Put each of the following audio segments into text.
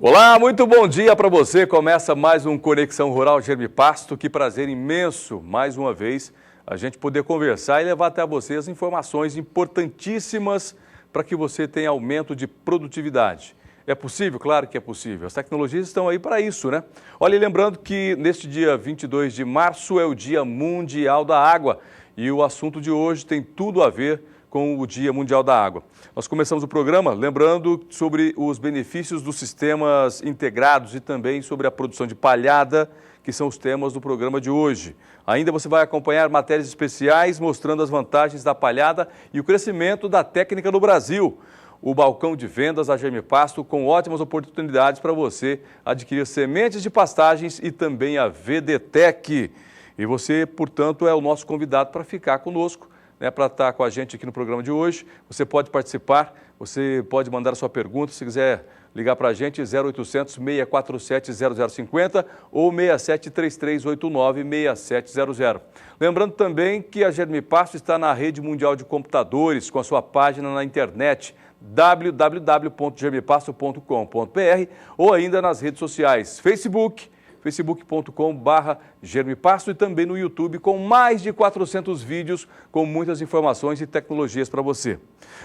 Olá, muito bom dia para você. Começa mais um Conexão Rural Germipasto. Que prazer imenso, mais uma vez, a gente poder conversar e levar até vocês informações importantíssimas para que você tenha aumento de produtividade. É possível? Claro que é possível. As tecnologias estão aí para isso, né? Olha, lembrando que neste dia 22 de março é o Dia Mundial da Água e o assunto de hoje tem tudo a ver com o Dia Mundial da Água. Nós começamos o programa lembrando sobre os benefícios dos sistemas integrados e também sobre a produção de palhada, que são os temas do programa de hoje. Ainda você vai acompanhar matérias especiais mostrando as vantagens da palhada e o crescimento da técnica no Brasil. O balcão de vendas da Germipasto com ótimas oportunidades para você adquirir sementes de pastagens e também a VDTech. E você, portanto, é o nosso convidado para ficar conosco, para estar com a gente aqui no programa de hoje. Você pode participar, você pode mandar a sua pergunta, se quiser ligar para a gente, 0800 647 0050 ou 673389 6700. Lembrando também que a Germipasto está na rede mundial de computadores, com a sua página na internet, www.germipasto.com.br ou ainda nas redes sociais, facebook.com/germipasto e também no YouTube com mais de 400 vídeos com muitas informações e tecnologias para você.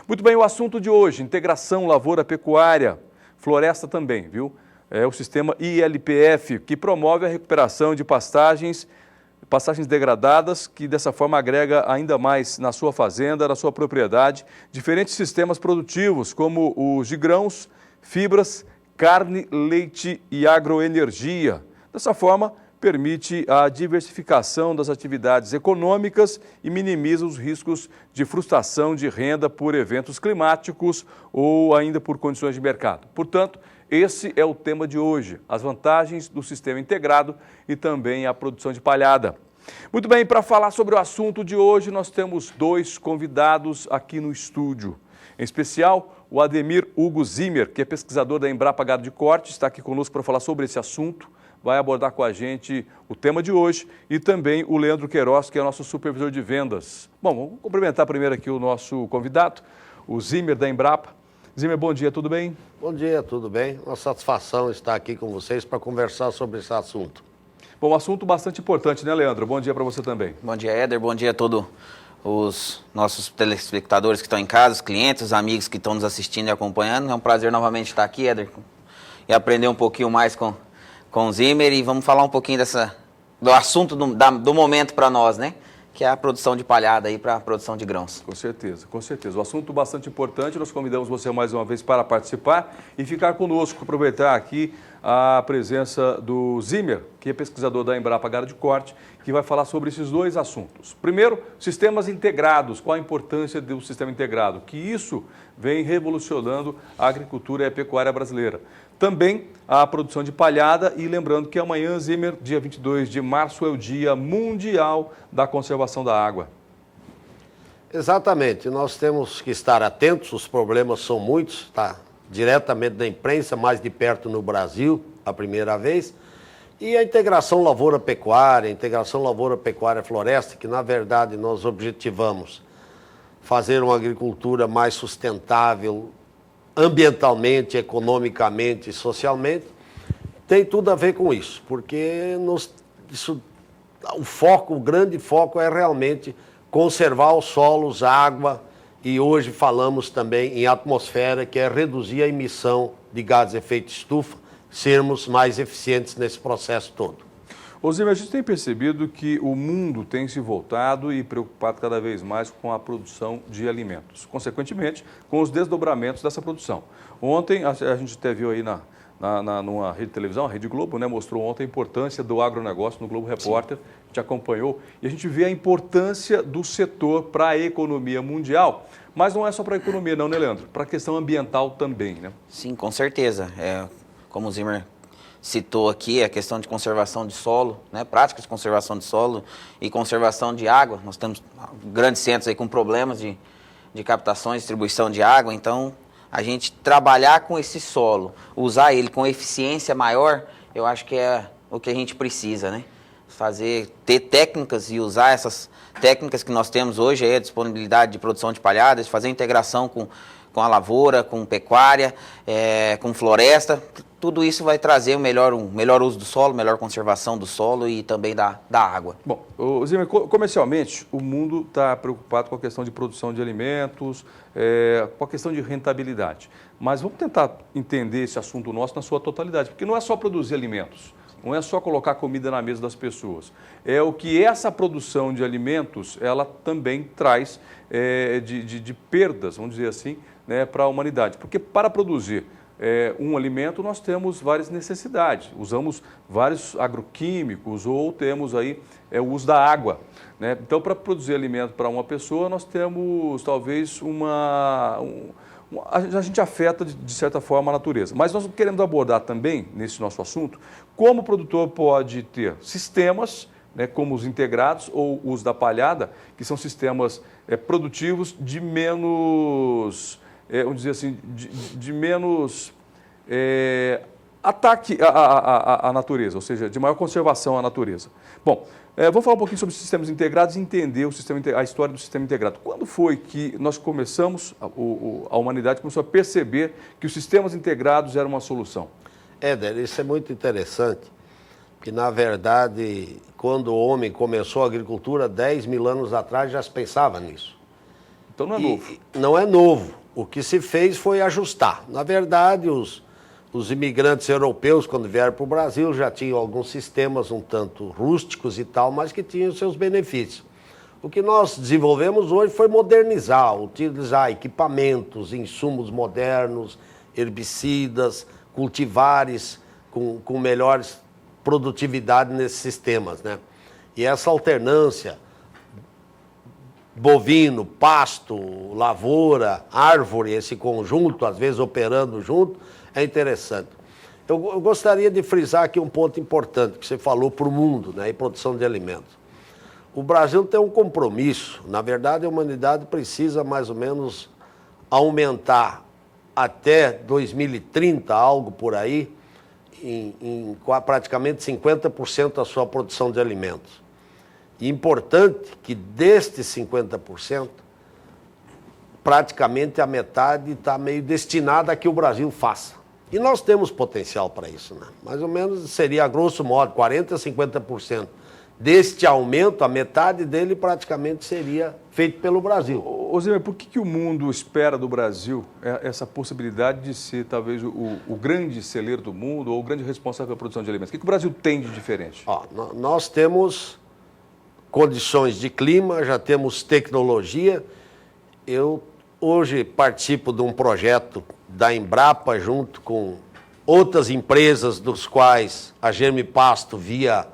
Muito bem, o assunto de hoje, integração lavoura-pecuária, floresta também, viu? É o sistema ILPF, que promove a recuperação de pastagens degradadas, que dessa forma agrega ainda mais na sua fazenda, na sua propriedade, diferentes sistemas produtivos, como os de grãos, fibras, carne, leite e agroenergia. Dessa forma, permite a diversificação das atividades econômicas e minimiza os riscos de frustração de renda por eventos climáticos ou ainda por condições de mercado. Portanto, esse é o tema de hoje, as vantagens do sistema integrado e também a produção de palhada. Muito bem, para falar sobre o assunto de hoje, nós temos dois convidados aqui no estúdio. Em especial, o Ademir Hugo Zimmer, que é pesquisador da Embrapa Gado de Corte, está aqui conosco para falar sobre esse assunto, vai abordar com a gente o tema de hoje, e também o Leandro Queiroz, que é nosso supervisor de vendas. Bom, vamos cumprimentar primeiro aqui o nosso convidado, o Zimmer da Embrapa. Zimmer, bom dia, tudo bem? Bom dia, tudo bem? Uma satisfação estar aqui com vocês para conversar sobre esse assunto. Bom, um assunto bastante importante, né, Leandro? Bom dia para você também. Bom dia, Éder. Bom dia a todos os nossos telespectadores que estão em casa, os clientes, os amigos que estão nos assistindo e acompanhando. É um prazer novamente estar aqui, Éder, e aprender um pouquinho mais com o Zimmer. E vamos falar um pouquinho do assunto do momento para nós, né? Que é a produção de palhada aí para a produção de grãos. Com certeza, com certeza. O assunto bastante importante, nós convidamos você mais uma vez para participar e ficar conosco, aproveitar aqui a presença do Zimmer, que é pesquisador da Embrapa Gado de Corte, que vai falar sobre esses dois assuntos. Primeiro, sistemas integrados, qual a importância do sistema integrado, que isso vem revolucionando a agricultura e a pecuária brasileira. Também a produção de palhada e lembrando que amanhã, Zimmer, dia 22 de março, é o Dia Mundial da Conservação da Água. Exatamente, nós temos que estar atentos, os problemas são muitos, tá? Diretamente da imprensa, mais de perto no Brasil, a primeira vez, e a integração lavoura-pecuária, floresta, que na verdade nós objetivamos fazer uma agricultura mais sustentável, ambientalmente, economicamente e socialmente, tem tudo a ver com isso, porque o grande foco é realmente conservar os solos, a água, e hoje falamos também em atmosfera, que é reduzir a emissão de gases de efeito estufa, sermos mais eficientes nesse processo todo. Ô Zimmer, a gente tem percebido que o mundo tem se voltado e preocupado cada vez mais com a produção de alimentos, consequentemente, com os desdobramentos dessa produção. Ontem, a gente até viu aí numa rede de televisão, a Rede Globo, né, mostrou ontem a importância do agronegócio no Globo Repórter, a gente acompanhou, e a gente vê a importância do setor para a economia mundial, mas não é só para a economia não, né, Leandro? Para a questão ambiental também, né? Sim, com certeza. Como o Zimmer citou aqui, a questão de conservação de solo, né, práticas de conservação de solo e conservação de água. Nós temos grandes centros aí com problemas de captação e distribuição de água, então a gente trabalhar com esse solo, usar ele com eficiência maior, eu acho que é o que a gente precisa, né? Ter técnicas e usar essas técnicas que nós temos hoje, a disponibilidade de produção de palhadas, fazer integração com a lavoura, com pecuária, com floresta, tudo isso vai trazer um melhor uso do solo, melhor conservação do solo e também da água. Bom, Zimmer, comercialmente, o mundo está preocupado com a questão de produção de alimentos, com a questão de rentabilidade. Mas vamos tentar entender esse assunto nosso na sua totalidade, porque não é só produzir alimentos, não é só colocar comida na mesa das pessoas. É o que essa produção de alimentos, ela também traz de perdas, vamos dizer assim, né, para a humanidade. Porque para produzir um alimento, nós temos várias necessidades. Usamos vários agroquímicos ou temos aí o uso da água, né? Então, para produzir alimento para uma pessoa, nós temos talvez a gente afeta, de certa forma, a natureza. Mas nós queremos abordar também, nesse nosso assunto, como o produtor pode ter sistemas, né, como os integrados ou os da palhada, que são sistemas produtivos de menos... vamos dizer assim, de menos ataque à natureza, ou seja, de maior conservação à natureza. Bom, vamos falar um pouquinho sobre os sistemas integrados e entender a história do sistema integrado. Quando foi que nós começamos, a humanidade começou a perceber que os sistemas integrados eram uma solução? Éder, isso é muito interessante, porque, na verdade, quando o homem começou a agricultura, 10 mil anos atrás, já se pensava nisso. Então não é novo. Não é novo. O que se fez foi ajustar. Na verdade, os imigrantes europeus, quando vieram para o Brasil, já tinham alguns sistemas um tanto rústicos e tal, mas que tinham seus benefícios. O que nós desenvolvemos hoje foi modernizar, utilizar equipamentos, insumos modernos, herbicidas, cultivares com melhores produtividade nesses sistemas, né? E essa alternância bovino, pasto, lavoura, árvore, esse conjunto, às vezes operando junto, é interessante. Eu gostaria de frisar aqui um ponto importante que você falou para o mundo, né, e produção de alimentos. O Brasil tem um compromisso, na verdade a humanidade precisa mais ou menos aumentar até 2030, algo por aí, em praticamente 50% a sua produção de alimentos. E importante que destes 50%, praticamente a metade está meio destinada a que o Brasil faça. E nós temos potencial para isso, né? Mais ou menos seria, a grosso modo, 40% a 50%. Deste aumento, a metade dele praticamente seria feito pelo Brasil. Zimmer, por que o mundo espera do Brasil essa possibilidade de ser talvez o grande celeiro do mundo ou o grande responsável pela produção de alimentos? O que o Brasil tem de diferente? Nós temos condições de clima, já temos tecnologia. Eu hoje participo de um projeto da Embrapa junto com outras empresas, dos quais a Germipasto, via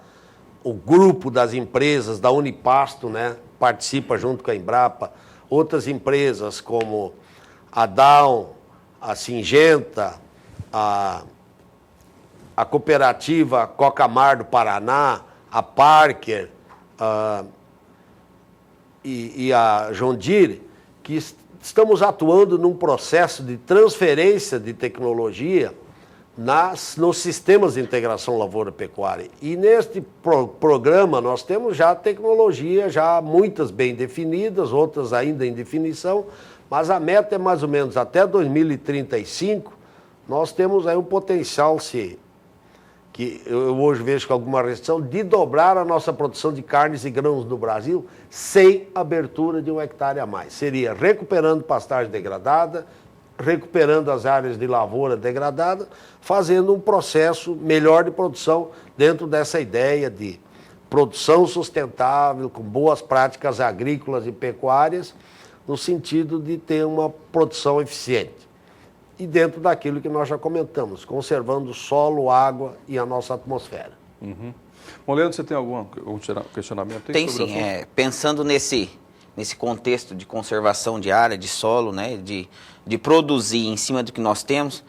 o grupo das empresas da Unipasto, né, participa junto com a Embrapa. Outras empresas como a Down, a Singenta, a cooperativa Cocamar do Paraná, a Parker, e a John Deere, que estamos atuando num processo de transferência de tecnologia nos sistemas de integração lavoura-pecuária. E neste programa nós temos já tecnologia, já muitas bem definidas, outras ainda em definição, mas a meta é mais ou menos até 2035, nós temos aí um potencial, que eu hoje vejo com alguma restrição, de dobrar a nossa produção de carnes e grãos no Brasil sem abertura de 1 hectare a mais. Seria recuperando pastagem degradada, recuperando as áreas de lavoura degradada, fazendo um processo melhor de produção dentro dessa ideia de produção sustentável, com boas práticas agrícolas e pecuárias, no sentido de ter uma produção eficiente. E dentro daquilo que nós já comentamos, conservando o solo, água e a nossa atmosfera. Uhum. Bom, Leandro, você tem algum questionamento? Tem sim. Pensando nesse contexto de conservação de área, de solo, né, de produzir em cima do que nós temos,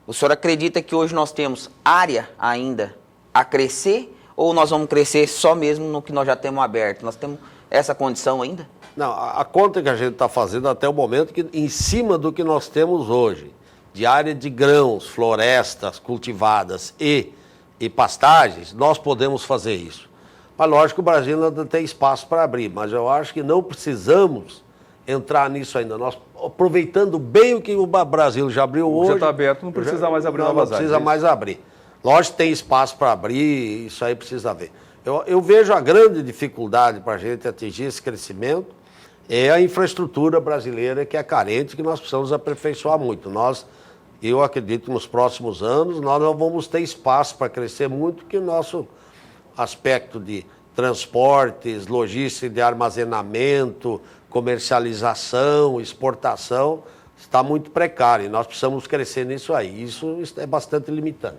o senhor acredita que hoje nós temos área ainda a crescer ou nós vamos crescer só mesmo no que nós já temos aberto? Nós temos essa condição ainda? Não, a conta que a gente está fazendo até o momento, que em cima do que nós temos hoje, de área de grãos, florestas cultivadas e pastagens, nós podemos fazer isso. Mas lógico que o Brasil ainda tem espaço para abrir, mas eu acho que não precisamos entrar nisso ainda. aproveitando bem o que o Brasil já abriu hoje. Já está aberto, não precisa mais abrir novas áreas. Não precisa mais abrir. Lógico que tem espaço para abrir, isso aí precisa ver. Eu vejo a grande dificuldade para a gente atingir esse crescimento é a infraestrutura brasileira que é carente, que nós precisamos aperfeiçoar muito. Eu acredito que nos próximos anos nós não vamos ter espaço para crescer muito, porque o nosso aspecto de transportes, logística de armazenamento, comercialização, exportação, está muito precário e nós precisamos crescer nisso aí. Isso é bastante limitante.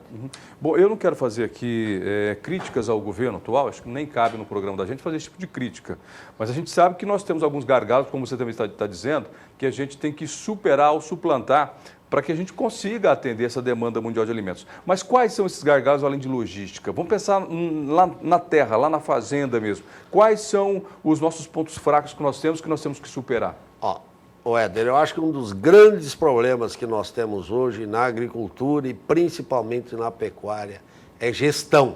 Bom, eu não quero fazer aqui críticas ao governo atual, acho que nem cabe no programa da gente fazer esse tipo de crítica, mas a gente sabe que nós temos alguns gargalos, como você também está dizendo, que a gente tem que superar ou suplantar para que a gente consiga atender essa demanda mundial de alimentos. Mas quais são esses gargalos além de logística? Vamos pensar lá na terra, lá na fazenda mesmo. Quais são os nossos pontos fracos que nós temos que superar? Éder, eu acho que um dos grandes problemas que nós temos hoje na agricultura e principalmente na pecuária é gestão.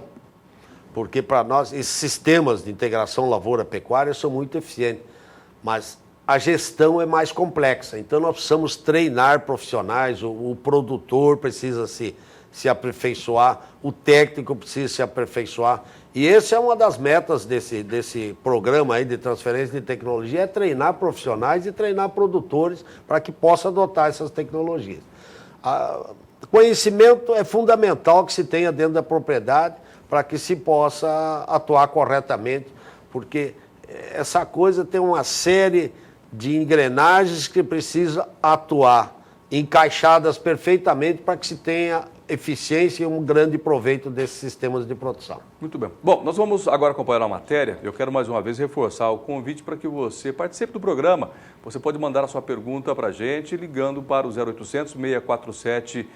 Porque para nós, esses sistemas de integração lavoura-pecuária são muito eficientes, mas a gestão é mais complexa. Então nós precisamos treinar profissionais, o produtor precisa se aperfeiçoar, o técnico precisa se aperfeiçoar. E essa é uma das metas desse programa aí de transferência de tecnologia, é treinar profissionais e treinar produtores para que possam adotar essas tecnologias. Conhecimento é fundamental que se tenha dentro da propriedade para que se possa atuar corretamente, porque essa coisa tem uma série de engrenagens que precisa atuar, encaixadas perfeitamente para que se tenha eficiência e um grande proveito desses sistemas de produção. Muito bem. Bom, nós vamos agora acompanhar a matéria. Eu quero mais uma vez reforçar o convite para que você participe do programa. Você pode mandar a sua pergunta para a gente ligando para o 0800 647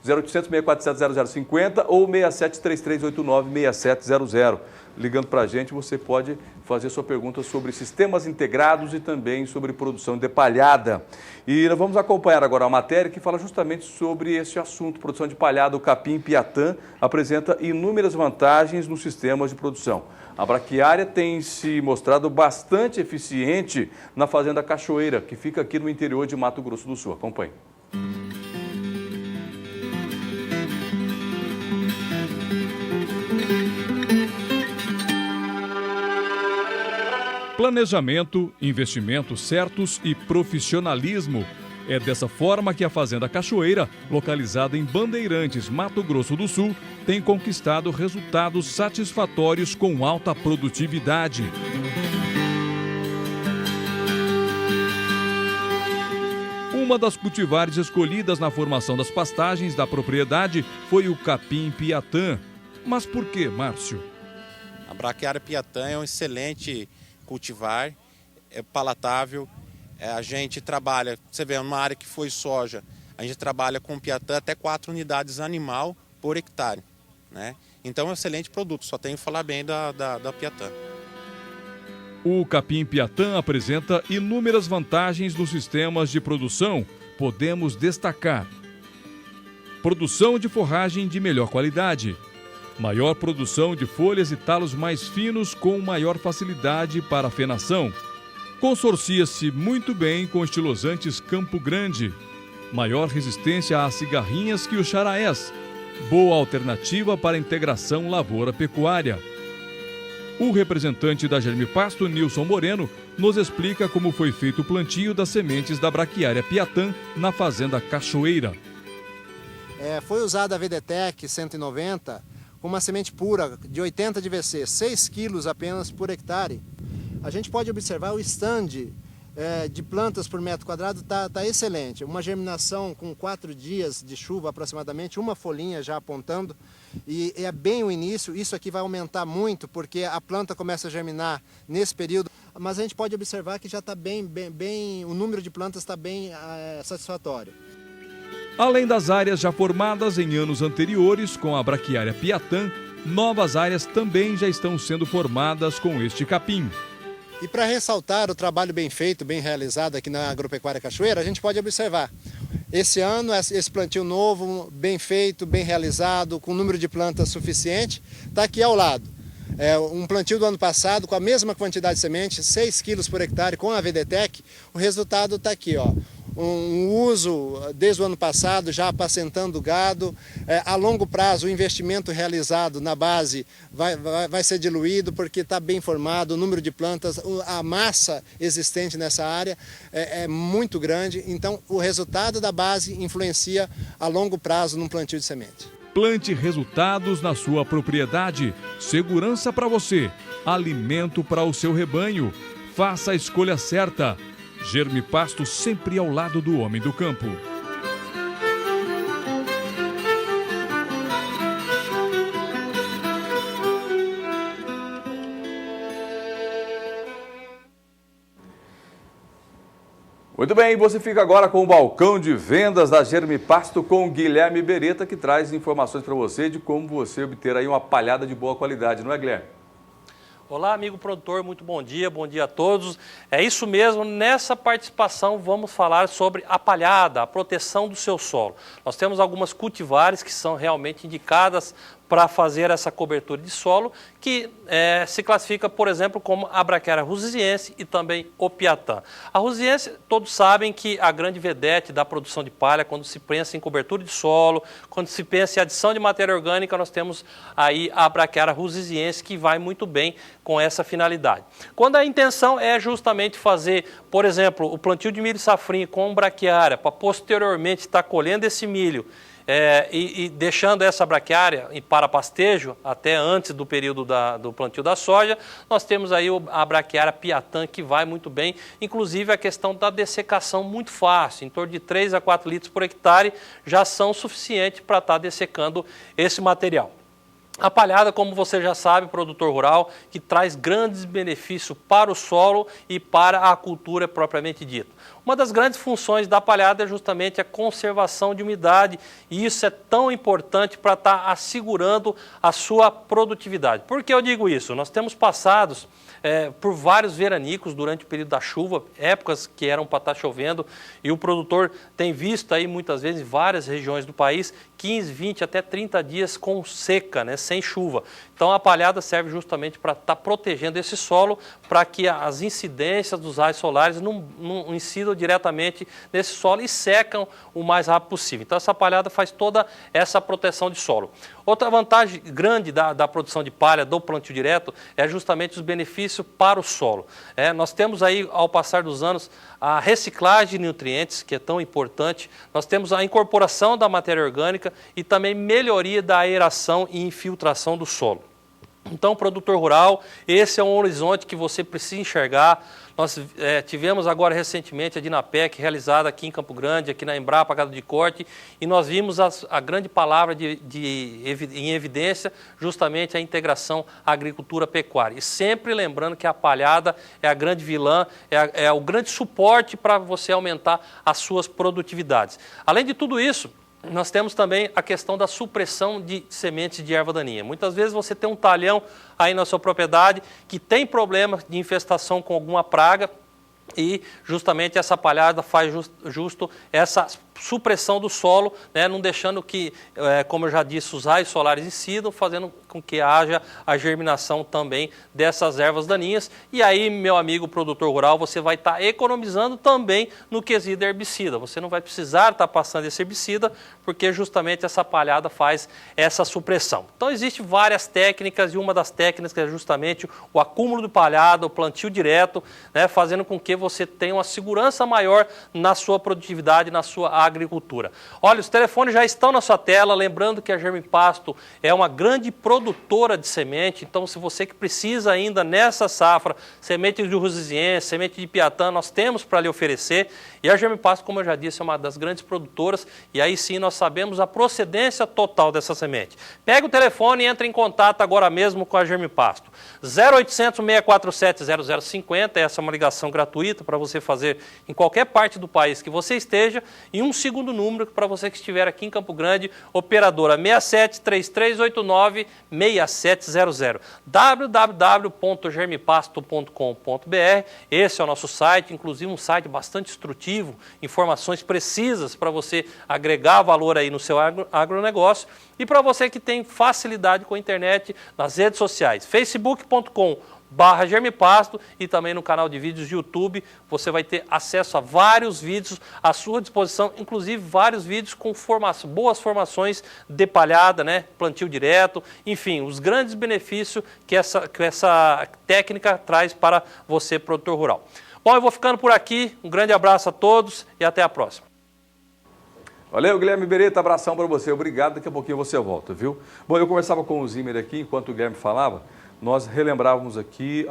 0800 647 0050 ou 6733896700. Ligando para a gente, você pode fazer sua pergunta sobre sistemas integrados e também sobre produção de palhada. E nós vamos acompanhar agora a matéria que fala justamente sobre esse assunto. Produção de palhada, o capim-piatã apresenta inúmeras vantagens nos sistemas de produção. A braquiária tem se mostrado bastante eficiente na fazenda Cachoeira, que fica aqui no interior de Mato Grosso do Sul. Acompanhe. Planejamento, investimentos certos e profissionalismo. É dessa forma que a Fazenda Cachoeira, localizada em Bandeirantes, Mato Grosso do Sul, tem conquistado resultados satisfatórios com alta produtividade. Uma das cultivares escolhidas na formação das pastagens da propriedade foi o capim-piatã. Mas por que, Márcio? A braquiária piatã é um excelente cultivar, é palatável, a gente trabalha, você vê, numa área que foi soja, a gente trabalha com piatã até 4 unidades animal por hectare, né? Então é um excelente produto, só tenho que falar bem da piatã. O capim-piatã apresenta inúmeras vantagens nos sistemas de produção. Podemos destacar: produção de forragem de melhor qualidade, maior produção de folhas e talos mais finos com maior facilidade para fenação. Consorcia-se muito bem com estilosantes Campo Grande. Maior resistência às cigarrinhas que os charaés. Boa alternativa para a integração lavoura-pecuária. O representante da Germipasto, Nilson Moreno, nos explica como foi feito o plantio das sementes da braquiária piatã na Fazenda Cachoeira. Foi usada a VDTEC 190, com uma semente pura de 80 de VC, 6 quilos apenas por hectare. A gente pode observar o stand de plantas por metro quadrado está excelente. Uma germinação com 4 dias de chuva aproximadamente, uma folhinha já apontando. E é bem o início, isso aqui vai aumentar muito porque a planta começa a germinar nesse período. Mas a gente pode observar que já está bem, o número de plantas está bem satisfatório. Além das áreas já formadas em anos anteriores com a braquiária piatã, novas áreas também já estão sendo formadas com este capim. E para ressaltar o trabalho bem feito, bem realizado aqui na Agropecuária Cachoeira, a gente pode observar. Esse ano, esse plantio novo, bem feito, bem realizado, com número de plantas suficiente, está aqui ao lado. Um plantio do ano passado com a mesma quantidade de semente, 6 quilos por hectare com a VDTEC, o resultado está aqui, ó. Um uso desde o ano passado já apacentando gado, a longo prazo o investimento realizado na base vai ser diluído porque está bem formado, o número de plantas, a massa existente nessa área é muito grande, então o resultado da base influencia a longo prazo num plantio de semente. Plante resultados na sua propriedade, segurança para você, alimento para o seu rebanho. Faça a escolha certa. Germipasto sempre ao lado do homem do campo. Muito bem, você fica agora com o balcão de vendas da Germipasto com o Guilherme Beretta, que traz informações para você de como você obter aí uma palhada de boa qualidade, não é, Guilherme? Olá, amigo produtor, muito bom dia a todos. É isso mesmo, nessa participação vamos falar sobre a palhada, a proteção do seu solo. Nós temos algumas cultivares que são realmente indicadas para fazer essa cobertura de solo, que se classifica, por exemplo, como a Braquiária rusiense e também o Piatã. A rusiense, todos sabem que a grande vedete da produção de palha, quando se pensa em cobertura de solo, quando se pensa em adição de matéria orgânica, nós temos aí a Braquiária rusiense, que vai muito bem com essa finalidade. Quando a intenção é justamente fazer, por exemplo, o plantio de milho safrinha com braquiária, para posteriormente estar colhendo esse milho, e deixando essa braquiária para pastejo até antes do período do plantio da soja, nós temos aí a braquiária Piatã, que vai muito bem, inclusive a questão da dessecação muito fácil, em torno de 3 a 4 litros por hectare já são suficientes para estar dessecando esse material. A palhada, como você já sabe, produtor rural, que traz grandes benefícios para o solo e para a cultura propriamente dita. Uma das grandes funções da palhada é justamente a conservação de umidade, e isso é tão importante para estar assegurando a sua produtividade. Por que eu digo isso? Nós temos passados por vários veranicos durante o período da chuva, épocas que eram para estar chovendo, e o produtor tem visto aí muitas vezes em várias regiões do país 15, 20 até 30 dias com seca, né, sem chuva. Então a palhada serve justamente para estar protegendo esse solo, para que as incidências dos raios solares não incidam diretamente nesse solo e secam o mais rápido possível. Então essa palhada faz toda essa proteção de solo. Outra vantagem grande da produção de palha, do plantio direto, é justamente os benefícios para o solo. Nós temos aí, ao passar dos anos, a reciclagem de nutrientes, que é tão importante. Nós temos a incorporação da matéria orgânica e também melhoria da aeração e infiltração do solo. Então, produtor rural, esse é um horizonte que você precisa enxergar. Nós tivemos agora recentemente a Dinapec realizada aqui em Campo Grande, aqui na Embrapa, Gado de Corte, e nós vimos a grande palavra em evidência justamente a integração agricultura-pecuária. E sempre lembrando que a palhada é a grande vilã, é o grande suporte para você aumentar as suas produtividades. Além de tudo isso, nós temos também a questão da supressão de sementes de erva daninha. Muitas vezes você tem um talhão aí na sua propriedade que tem problema de infestação com alguma praga, e justamente essa palhada faz justo essa supressão do solo, né, não deixando que, como eu já disse, os raios solares incidam, fazendo com que haja a germinação também dessas ervas daninhas. E aí, meu amigo produtor rural, você vai estar economizando também no quesito herbicida. Você não vai precisar estar passando esse herbicida, porque justamente essa palhada faz essa supressão. Então, existem várias técnicas, e uma das técnicas é justamente o acúmulo de palhada, o plantio direto, né, fazendo com que você tenha uma segurança maior na sua produtividade, na sua agricultura. Olha, os telefones já estão na sua tela, lembrando que a Germipasto é uma grande produtora de semente, então se você que precisa ainda nessa safra, semente de rusiense, semente de Piatã, nós temos para lhe oferecer, e a Germipasto, como eu já disse, é uma das grandes produtoras, e aí sim nós sabemos a procedência total dessa semente. Pega o telefone e entre em contato agora mesmo com a Germipasto. 0800 647 0050, essa é uma ligação gratuita para você fazer em qualquer parte do país que você esteja, e um segundo número, para você que estiver aqui em Campo Grande, operadora 673389-6700. www.germipasto.com.br. Esse é o nosso site, inclusive um site bastante instrutivo, informações precisas para você agregar valor aí no seu agronegócio. E para você que tem facilidade com a internet, nas redes sociais, facebook.com/germipasto e também no canal de vídeos do YouTube, você vai ter acesso a vários vídeos à sua disposição, inclusive vários vídeos com boas formações de palhada, né? Plantio direto, enfim, os grandes benefícios que essa técnica traz para você, produtor rural. Bom, eu vou ficando por aqui, um grande abraço a todos e até a próxima. Valeu, Guilherme Beretta, abração para você, obrigado, daqui a pouquinho você volta, viu? Bom, eu conversava com o Zimmer aqui, enquanto o Guilherme falava, nós relembrávamos aqui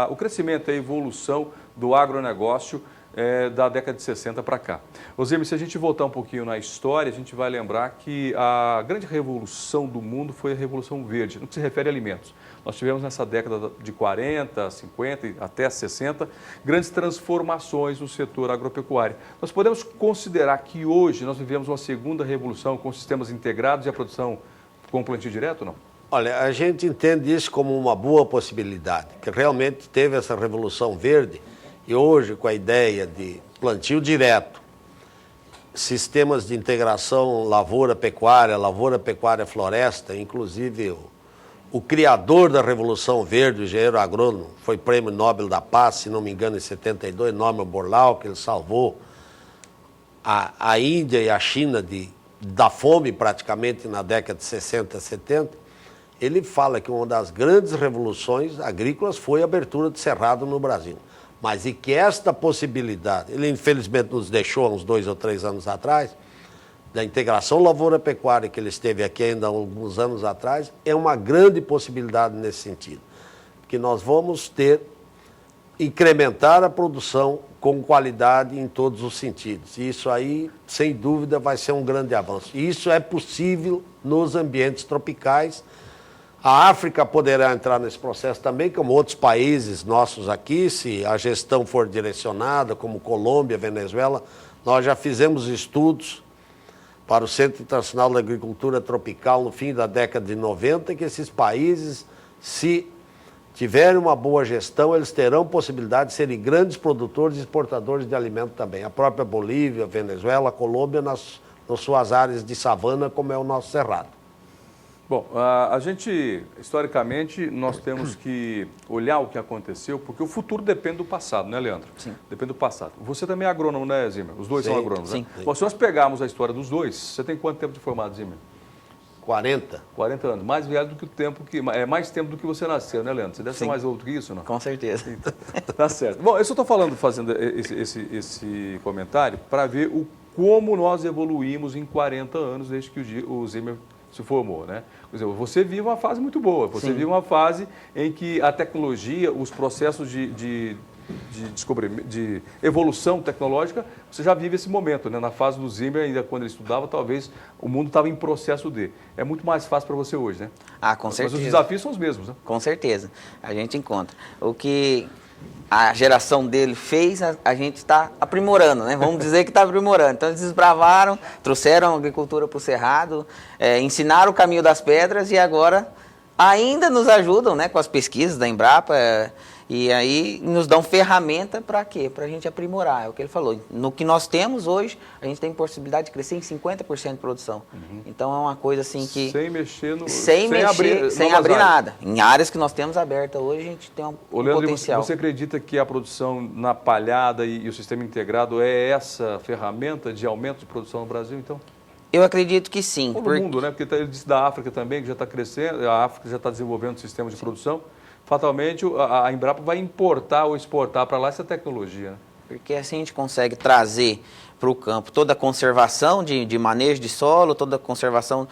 o crescimento e a evolução do agronegócio da década de 60 para cá. Ô Zimmer, se a gente voltar um pouquinho na história, a gente vai lembrar que a grande revolução do mundo foi a Revolução Verde, no que se refere a alimentos. Nós tivemos nessa década de 40, 50 e até 60, grandes transformações no setor agropecuário. Nós podemos considerar que hoje nós vivemos uma segunda revolução com sistemas integrados e a produção com plantio direto, não? Olha, a gente entende isso como uma boa possibilidade, que realmente teve essa Revolução Verde e hoje com a ideia de plantio direto, sistemas de integração lavoura-pecuária-floresta, inclusive o criador da Revolução Verde, o engenheiro agrônomo, foi prêmio Nobel da Paz, se não me engano, em 72, Norman Borlaug, que ele salvou a Índia e a China da fome praticamente na década de 60, 70. Ele fala que uma das grandes revoluções agrícolas foi a abertura de cerrado no Brasil. Mas e que esta possibilidade, ele infelizmente nos deixou há uns 2 ou 3 anos atrás, da integração lavoura-pecuária que ele esteve aqui ainda há alguns anos atrás, é uma grande possibilidade nesse sentido. Porque nós vamos incrementar a produção com qualidade em todos os sentidos. E isso aí, sem dúvida, vai ser um grande avanço. E isso é possível nos ambientes tropicais. A África poderá entrar nesse processo também, como outros países nossos aqui, se a gestão for direcionada, como Colômbia, Venezuela. Nós já fizemos estudos para o Centro Internacional da Agricultura Tropical no fim da década de 90, que esses países, se tiverem uma boa gestão, eles terão possibilidade de serem grandes produtores e exportadores de alimento também. A própria Bolívia, Venezuela, Colômbia, nas suas áreas de savana, como é o nosso cerrado. Bom, a gente, historicamente, nós temos que olhar o que aconteceu, porque o futuro depende do passado, né, Leandro? Sim. Depende do passado. Você também é agrônomo, né, Zimmer? Os dois Sim, são agrônomos, sim. né? Bom, se nós pegarmos a história dos dois, você tem quanto tempo de formado, Zimmer? 40. 40 anos. Mais velho do que o tempo que... É mais tempo do que você nasceu, né, Leandro? Você deve ser Sim. mais novo do que isso, não? Com certeza. Então, tá certo. Bom, eu só estou fazendo esse comentário para ver como nós evoluímos em 40 anos desde que o Zimmer se formou, né? Por exemplo, você vive uma fase muito boa, você vive uma fase em que a tecnologia, os processos de evolução tecnológica, você já vive esse momento, né? Na fase do Zimmer, ainda quando ele estudava, talvez o mundo estava em processo de. É muito mais fácil para você hoje, né? Ah, com certeza. Mas os desafios são os mesmos, né? Com certeza. A gente encontra. O que a geração dele fez, a gente está aprimorando, né? Vamos dizer que está aprimorando. Então, eles desbravaram, trouxeram a agricultura para o cerrado, ensinaram o caminho das pedras e agora ainda nos ajudam, né, com as pesquisas da Embrapa e aí nos dão ferramenta para quê? Para a gente aprimorar, é o que ele falou. No que nós temos hoje, a gente tem possibilidade de crescer em 50% de produção. Então, é uma coisa assim que... Sem mexer no... Sem abrir nada. Em áreas que nós temos abertas hoje, a gente tem um potencial. Você acredita que a produção na palhada e o sistema integrado é essa ferramenta de aumento de produção no Brasil, então? Eu acredito que sim. Todo mundo, né? Porque ele disse da África também, que já está crescendo, a África já está desenvolvendo sistemas de produção. Fatalmente, a Embrapa vai importar ou exportar para lá essa tecnologia, né? Porque assim a gente consegue trazer para o campo toda a conservação de manejo de solo, toda a conservação,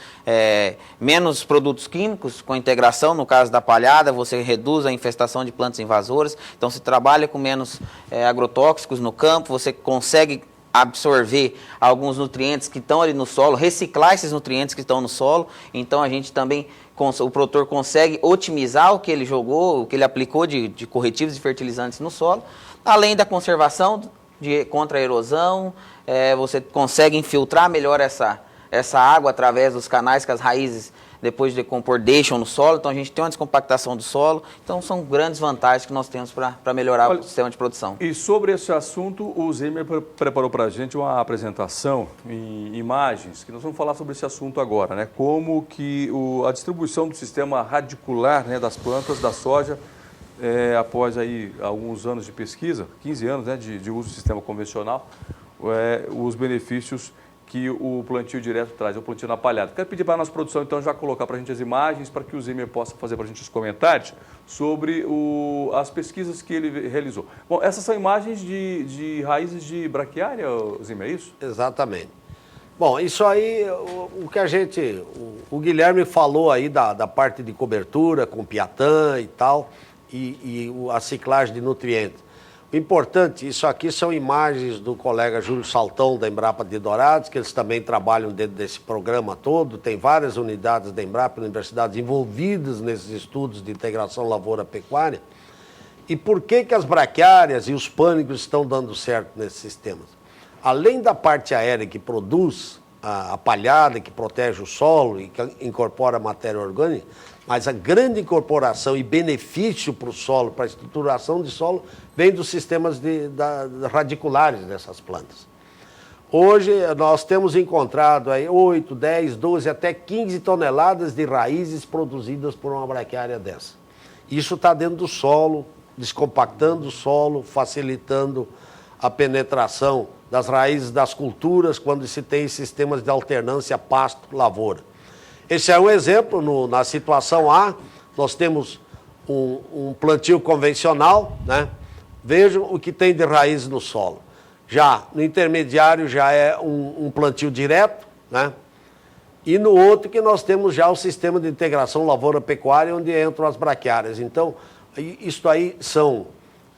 menos produtos químicos, com a integração, no caso da palhada, você reduz a infestação de plantas invasoras, então você trabalha com menos agrotóxicos no campo, você consegue absorver alguns nutrientes que estão ali no solo, reciclar esses nutrientes que estão no solo, então a gente também, o produtor consegue otimizar o que ele jogou, o que ele aplicou de corretivos e fertilizantes no solo, além da conservação contra a erosão, você consegue infiltrar melhor essa água através dos canais que as raízes, depois de decompor, deixam no solo. Então a gente tem uma descompactação do solo. Então são grandes vantagens que nós temos para melhorar o sistema de produção. E sobre esse assunto, o Zimmer preparou para a gente uma apresentação em imagens, que nós vamos falar sobre esse assunto agora, né? Como que a distribuição do sistema radicular, né, das plantas da soja, após aí alguns anos de pesquisa, 15 anos, né, de uso do sistema convencional, os benefícios que o plantio direto traz, o plantio na palhada. Quero pedir para a nossa produção, então, já colocar para a gente as imagens, para que o Zimmer possa fazer para a gente os comentários sobre as pesquisas que ele realizou. Bom, essas são imagens de raízes de braquiária, Zimmer, é isso? Exatamente. Bom, isso aí, o Guilherme falou aí da parte de cobertura com Piatã e tal, e a ciclagem de nutrientes. Importante, isso aqui são imagens do colega Júlio Saltão, da Embrapa de Dourados, que eles também trabalham dentro desse programa todo. Tem várias unidades da Embrapa, universidades envolvidas nesses estudos de integração lavoura-pecuária. E por que as braquiárias e os pânicos estão dando certo nesses sistemas? Além da parte aérea que produz a palhada, que protege o solo e que incorpora matéria orgânica, mas a grande incorporação e benefício para o solo, para a estruturação de solo, vem dos sistemas radiculares dessas plantas. Hoje nós temos encontrado aí 8, 10, 12, até 15 toneladas de raízes produzidas por uma braquiária dessa. Isso está dentro do solo, descompactando o solo, facilitando a penetração das raízes das culturas quando se tem sistemas de alternância pasto-lavoura. Esse é um exemplo. Na situação A, nós temos um plantio convencional, né? Vejam o que tem de raiz no solo. Já no intermediário já é um plantio direto, né? E no outro que nós temos já o sistema de integração lavoura-pecuária, onde entram as braquiárias. Então, isso aí são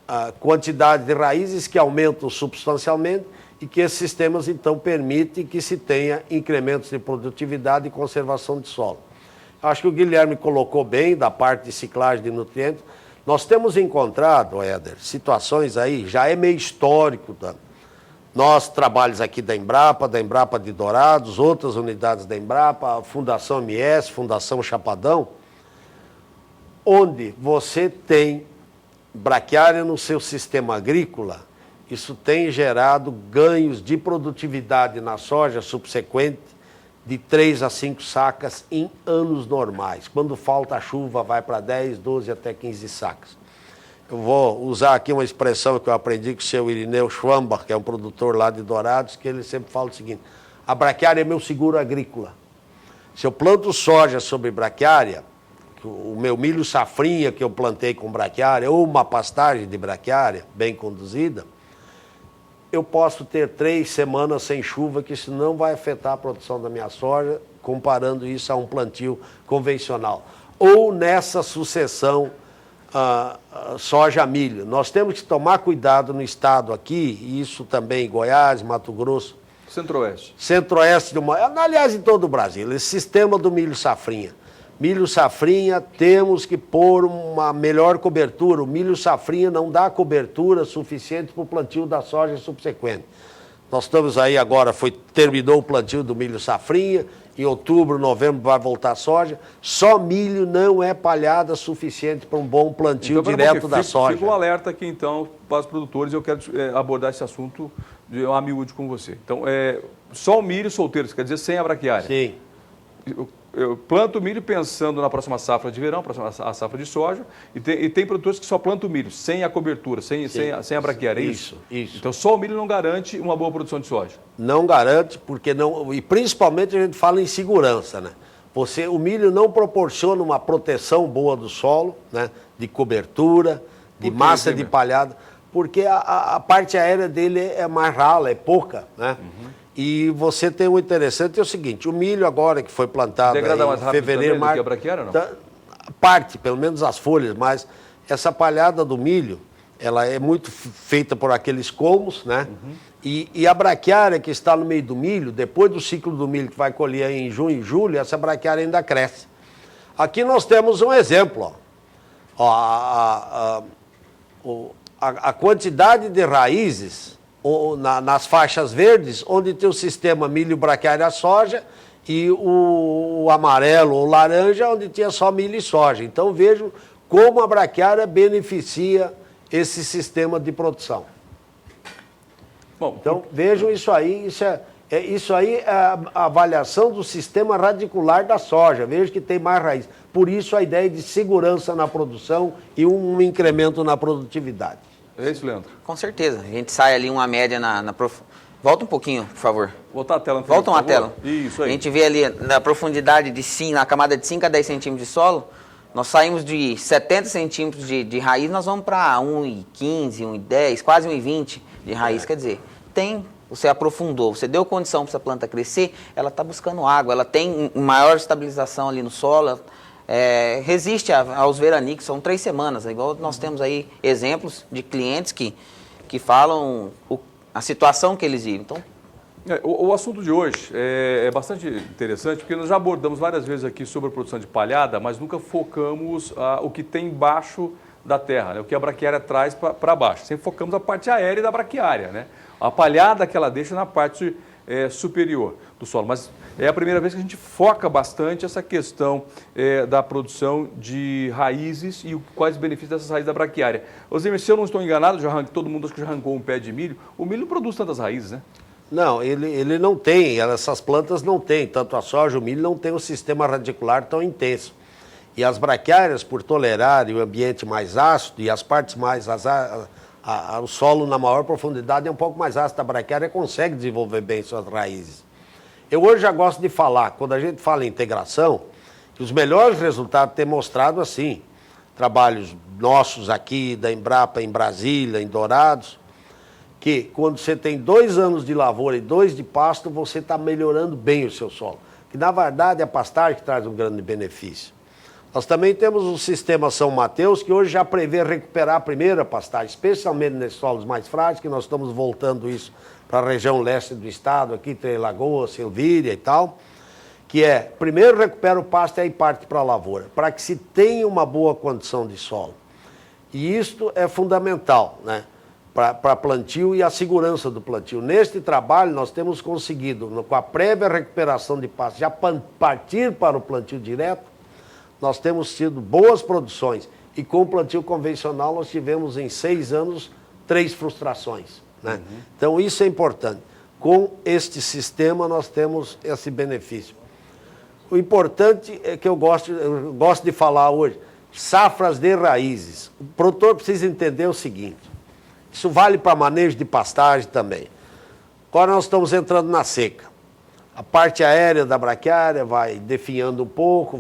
a quantidade de raízes que aumentam substancialmente e que esses sistemas, então, permitem que se tenha incrementos de produtividade e conservação de solo. Acho que o Guilherme colocou bem da parte de ciclagem de nutrientes. Nós temos encontrado, Éder, situações aí, já é meio histórico, nós trabalhos aqui da Embrapa de Dourados, outras unidades da Embrapa, a Fundação MS, Fundação Chapadão, onde você tem braquiária no seu sistema agrícola. Isso tem gerado ganhos de produtividade na soja subsequente de 3 a 5 sacas em anos normais. Quando falta chuva, vai para 10, 12 até 15 sacas. Eu vou usar aqui uma expressão que eu aprendi com o seu Irineu Schwambach, que é um produtor lá de Dourados, que ele sempre fala o seguinte: a braquiária é meu seguro agrícola. Se eu planto soja sobre braquiária, o meu milho safrinha que eu plantei com braquiária, ou uma pastagem de braquiária bem conduzida, eu posso ter 3 semanas sem chuva, que isso não vai afetar a produção da minha soja, comparando isso a um plantio convencional. Ou nessa sucessão soja-milho. Nós temos que tomar cuidado no estado aqui, e isso também em Goiás, Mato Grosso. Centro-Oeste. Centro-Oeste, aliás, em todo o Brasil, esse sistema do milho safrinha. Milho safrinha, temos que pôr uma melhor cobertura. O milho safrinha não dá cobertura suficiente para o plantio da soja subsequente. Nós estamos aí agora, terminou o plantio do milho safrinha, em outubro, novembro vai voltar a soja. Só milho não é palhada suficiente para um bom plantio direto da soja. Fica um alerta aqui, então, para os produtores, eu quero abordar esse assunto de a miúde com você. Então, só o milho solteiro, quer dizer, sem a braquiária. Sim. Eu planto milho pensando na próxima safra de verão, a safra de soja, e tem produtores que só plantam milho, sem a cobertura, sem a braquiária, é isso? Isso. Então só o milho não garante uma boa produção de soja? Não garante, porque não, e principalmente a gente fala em segurança, né? O milho não proporciona uma proteção boa do solo, né? De cobertura, de massa de palhada, porque a parte aérea dele é mais rala, é pouca, né? Uhum. E você tem um interessante, é o seguinte, o milho agora que foi plantado em fevereiro, março, do que a braquiária, não? Parte, pelo menos as folhas, mas essa palhada do milho, ela é muito feita por aqueles colmos, né? Uhum. E a braquiária que está no meio do milho, depois do ciclo do milho que vai colher em junho e julho, essa braquiária ainda cresce. Aqui nós temos um exemplo, ó. A quantidade de raízes nas faixas verdes, onde tem o sistema milho, braquiária, soja, e o amarelo ou laranja, onde tinha só milho e soja. Então vejam como a braquiária beneficia esse sistema de produção. Bom, então vejam isso aí, isso aí é a avaliação do sistema radicular da soja. Veja que tem mais raiz. Por isso a ideia de segurança na produção e um incremento na produtividade. É isso, Leandro? Com certeza. A gente sai ali uma média Volta um pouquinho, por favor. Voltar a tela. Volta uma tela. Isso aí. A gente vê ali na profundidade na camada de 5 a 10 centímetros de solo, nós saímos de 70 centímetros de raiz, nós vamos para 1,15, 1,10, quase 1,20 de raiz. Quer dizer, você aprofundou, você deu condição para essa planta crescer, ela está buscando água, ela tem maior estabilização ali no solo, resiste aos veranicos, são 3 semanas. Igual nós temos aí exemplos de clientes que falam a situação que eles vivem. Então, o assunto de hoje é bastante interessante, porque nós já abordamos várias vezes aqui sobre a produção de palhada, mas nunca focamos o que tem embaixo da terra, né? O que a braquiária traz para baixo. Sempre focamos a parte aérea da braquiária, né? A palhada que ela deixa na parte superior do solo. Mas é a primeira vez que a gente foca bastante essa questão da produção de raízes e quais os benefícios dessas raízes da braquiária. Zimmer, se eu não estou enganado, todo mundo acho que já arrancou um pé de milho, o milho não produz tantas raízes, né? Não, ele não tem, essas plantas não têm, tanto a soja, o milho não tem um sistema radicular tão intenso. E as braquiárias, por tolerarem o ambiente mais ácido e as partes mais o solo na maior profundidade é um pouco mais ácido, a braquiária consegue desenvolver bem suas raízes. Eu hoje já gosto de falar, quando a gente fala em integração, que os melhores resultados têm mostrado assim, trabalhos nossos aqui, da Embrapa em Brasília, em Dourados, que quando você tem 2 anos de lavoura e 2 de pasto, você está melhorando bem o seu solo. Que na verdade é a pastagem que traz um grande benefício. Nós também temos o sistema São Mateus, que hoje já prevê recuperar a primeira pastagem, especialmente nesses solos mais frágeis, que nós estamos voltando isso para a região leste do estado, aqui, Três Lagoas, Silvíria e tal, que primeiro recupera o pasto e aí parte para a lavoura, para que se tenha uma boa condição de solo. E isto é fundamental, né, para plantio e a segurança do plantio. Neste trabalho, nós temos conseguido, com a prévia recuperação de pasto, já partir para o plantio direto. Nós temos tido boas produções e com o plantio convencional nós tivemos em 6 anos 3 frustrações. Né? Uhum. Então isso é importante. Com este sistema nós temos esse benefício. O importante é que eu gosto de falar hoje, safras de raízes. O produtor precisa entender o seguinte, isso vale para manejo de pastagem também. Agora nós estamos entrando na seca. A parte aérea da braquiária vai definhando um pouco,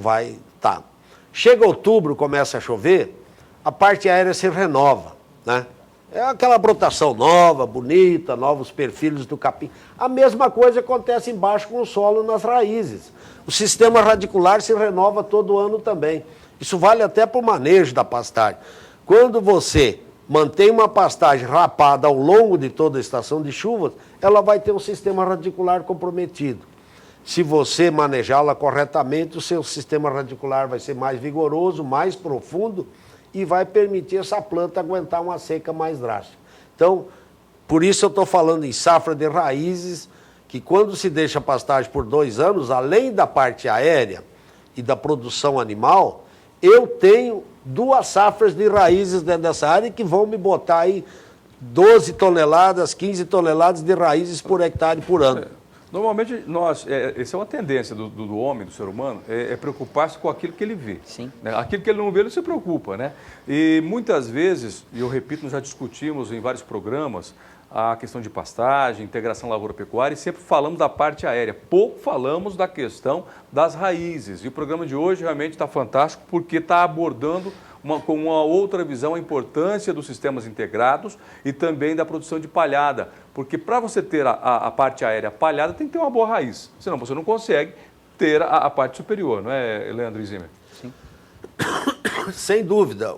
Chega outubro, começa a chover, a parte aérea se renova, né? É aquela brotação nova, bonita, novos perfis do capim. A mesma coisa acontece embaixo com o solo nas raízes. O sistema radicular se renova todo ano também. Isso vale até para o manejo da pastagem. Quando você mantém uma pastagem rapada ao longo de toda a estação de chuvas, ela vai ter um sistema radicular comprometido. Se você manejá-la corretamente, o seu sistema radicular vai ser mais vigoroso, mais profundo e vai permitir essa planta aguentar uma seca mais drástica. Então, por isso eu estou falando em safra de raízes, que quando se deixa a pastagem por 2 anos, além da parte aérea e da produção animal, eu tenho 2 safras de raízes dentro dessa área que vão me botar aí 12 toneladas, 15 toneladas de raízes por hectare por ano. Normalmente, essa é uma tendência do homem, do ser humano, preocupar-se com aquilo que ele vê. Sim. Né? Aquilo que ele não vê, ele se preocupa, né? E muitas vezes, e eu repito, nós já discutimos em vários programas, a questão de pastagem, integração lavoura-pecuária, e sempre falamos da parte aérea. Pouco falamos da questão das raízes. E o programa de hoje realmente está fantástico, porque está abordando com uma outra visão a importância dos sistemas integrados e também da produção de palhada. Porque para você ter a parte aérea palhada, tem que ter uma boa raiz. Senão você não consegue ter a parte superior, não é, Leandro e Zimmer? Sim. Sem dúvida.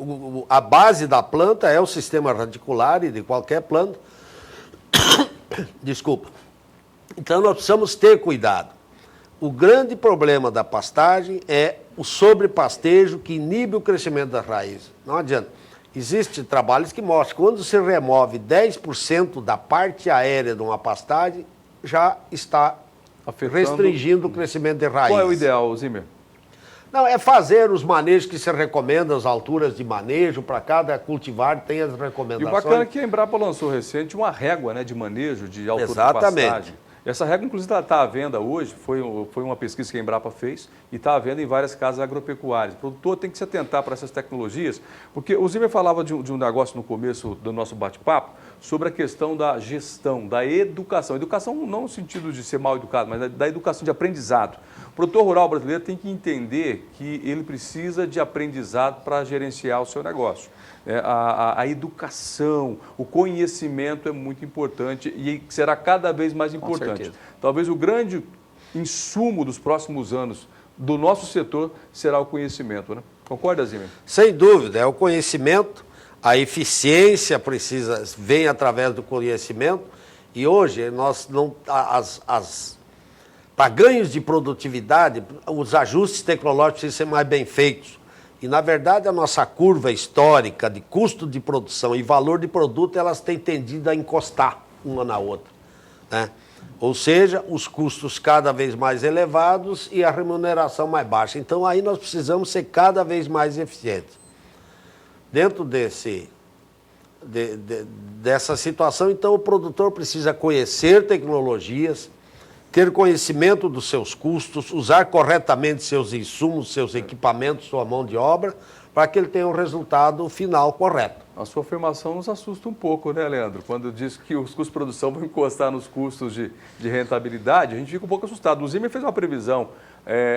A base da planta é o sistema radicular e de qualquer planta. Desculpa. Então nós precisamos ter cuidado. O grande problema da pastagem é o sobrepastejo que inibe o crescimento das raízes. Não adianta. Existem trabalhos que mostram que quando se remove 10% da parte aérea de uma pastagem, já está restringindo o crescimento de raízes. Qual é o ideal, Zimmer? Não, é fazer os manejos que se recomendam, as alturas de manejo, para cada cultivar tem as E recomendações. o bacana é que a Embrapa lançou recente uma régua, né, de manejo, de altura Exatamente. de pastagem. Essa régua, inclusive, está à venda hoje, foi uma pesquisa que a Embrapa fez e está à venda em várias casas agropecuárias. O produtor tem que se atentar para essas tecnologias, porque o Zimmer falava de um negócio no começo do nosso bate-papo, sobre a questão da gestão, da educação. Educação não no sentido de ser mal educado, mas da educação de aprendizado. O produtor rural brasileiro tem que entender que ele precisa de aprendizado para gerenciar o seu negócio. A educação, o conhecimento é muito importante e será cada vez mais importante. Talvez o grande insumo dos próximos anos do nosso setor será o conhecimento, né? Concorda, Zimmer? Sem dúvida, é o conhecimento, a eficiência vem através do conhecimento e hoje nós não para ganhos de produtividade, os ajustes tecnológicos precisam ser mais bem feitos. E, na verdade, a nossa curva histórica de custo de produção e valor de produto, elas têm tendido a encostar uma na outra, né? Ou seja, os custos cada vez mais elevados e a remuneração mais baixa. Então, aí nós precisamos ser cada vez mais eficientes. Dentro dessa situação, então, o produtor precisa conhecer tecnologias, ter conhecimento dos seus custos, usar corretamente seus insumos, seus equipamentos, sua mão de obra, para que ele tenha um resultado final correto. A sua afirmação nos assusta um pouco, né, Leandro? Quando diz que os custos de produção vão encostar nos custos de rentabilidade, a gente fica um pouco assustado. O Zimmer fez uma previsão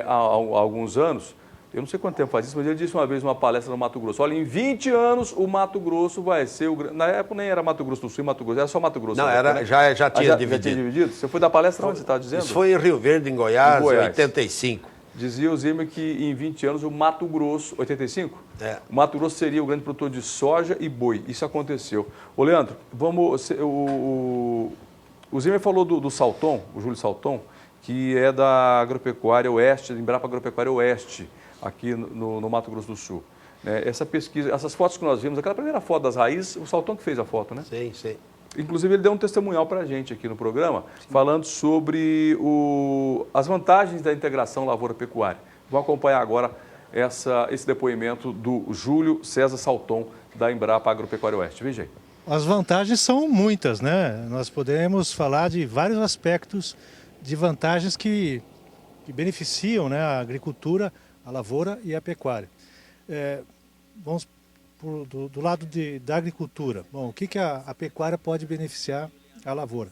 há alguns anos, eu não sei quanto tempo faz isso, mas ele disse uma vez numa palestra no Mato Grosso, olha, em 20 anos o Mato Grosso vai ser o... Na época nem era Mato Grosso do Sul e Mato Grosso, era só Mato Grosso. Não, época, né? já tinha dividido. Já tinha dividido? Você foi da palestra onde você está dizendo? Isso foi em Rio Verde, em Goiás, em 85. Dizia o Zimmer que em 20 anos o Mato Grosso, 85? O Mato Grosso seria o grande produtor de soja e boi. Isso aconteceu. Ô, Leandro, o Zimmer falou do Salton, o Júlio Salton, que é da Agropecuária Oeste, da Embrapa Agropecuária Oeste, aqui no Mato Grosso do Sul. Essa pesquisa, essas fotos que nós vimos, aquela primeira foto das raízes, o Salton que fez a foto, né? Sim, sim. Inclusive, ele deu um testemunhal para a gente aqui no programa, falando sobre as vantagens da integração lavoura-pecuária. Vamos acompanhar agora esse depoimento do Júlio César Salton, da Embrapa Agropecuária Oeste. Veja aí. As vantagens são muitas, né? Nós podemos falar de vários aspectos de vantagens que beneficiam, né, a agricultura, a lavoura e a pecuária. Vamos do lado da agricultura. Bom, o que a pecuária pode beneficiar a lavoura?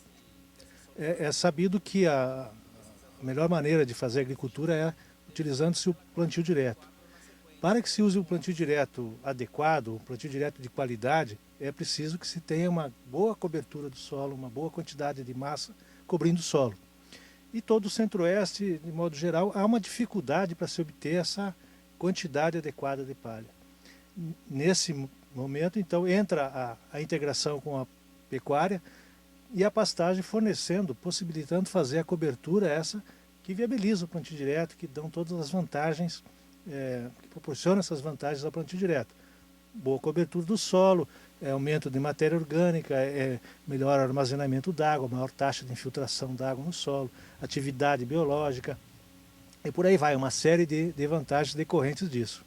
É sabido que a melhor maneira de fazer agricultura é utilizando-se o plantio direto. Para que se use o plantio direto adequado, um plantio direto de qualidade, é preciso que se tenha uma boa cobertura do solo, uma boa quantidade de massa cobrindo o solo. E todo o centro-oeste, de modo geral, há uma dificuldade para se obter essa quantidade adequada de palha. Nesse momento, então, entra a integração com a pecuária e a pastagem fornecendo, possibilitando fazer a cobertura essa que viabiliza o plantio direto, que dão todas as vantagens, que proporciona essas vantagens ao plantio direto. Boa cobertura do solo, aumento de matéria orgânica, melhor armazenamento d'água, maior taxa de infiltração d'água no solo, atividade biológica, e por aí vai, uma série de vantagens decorrentes disso.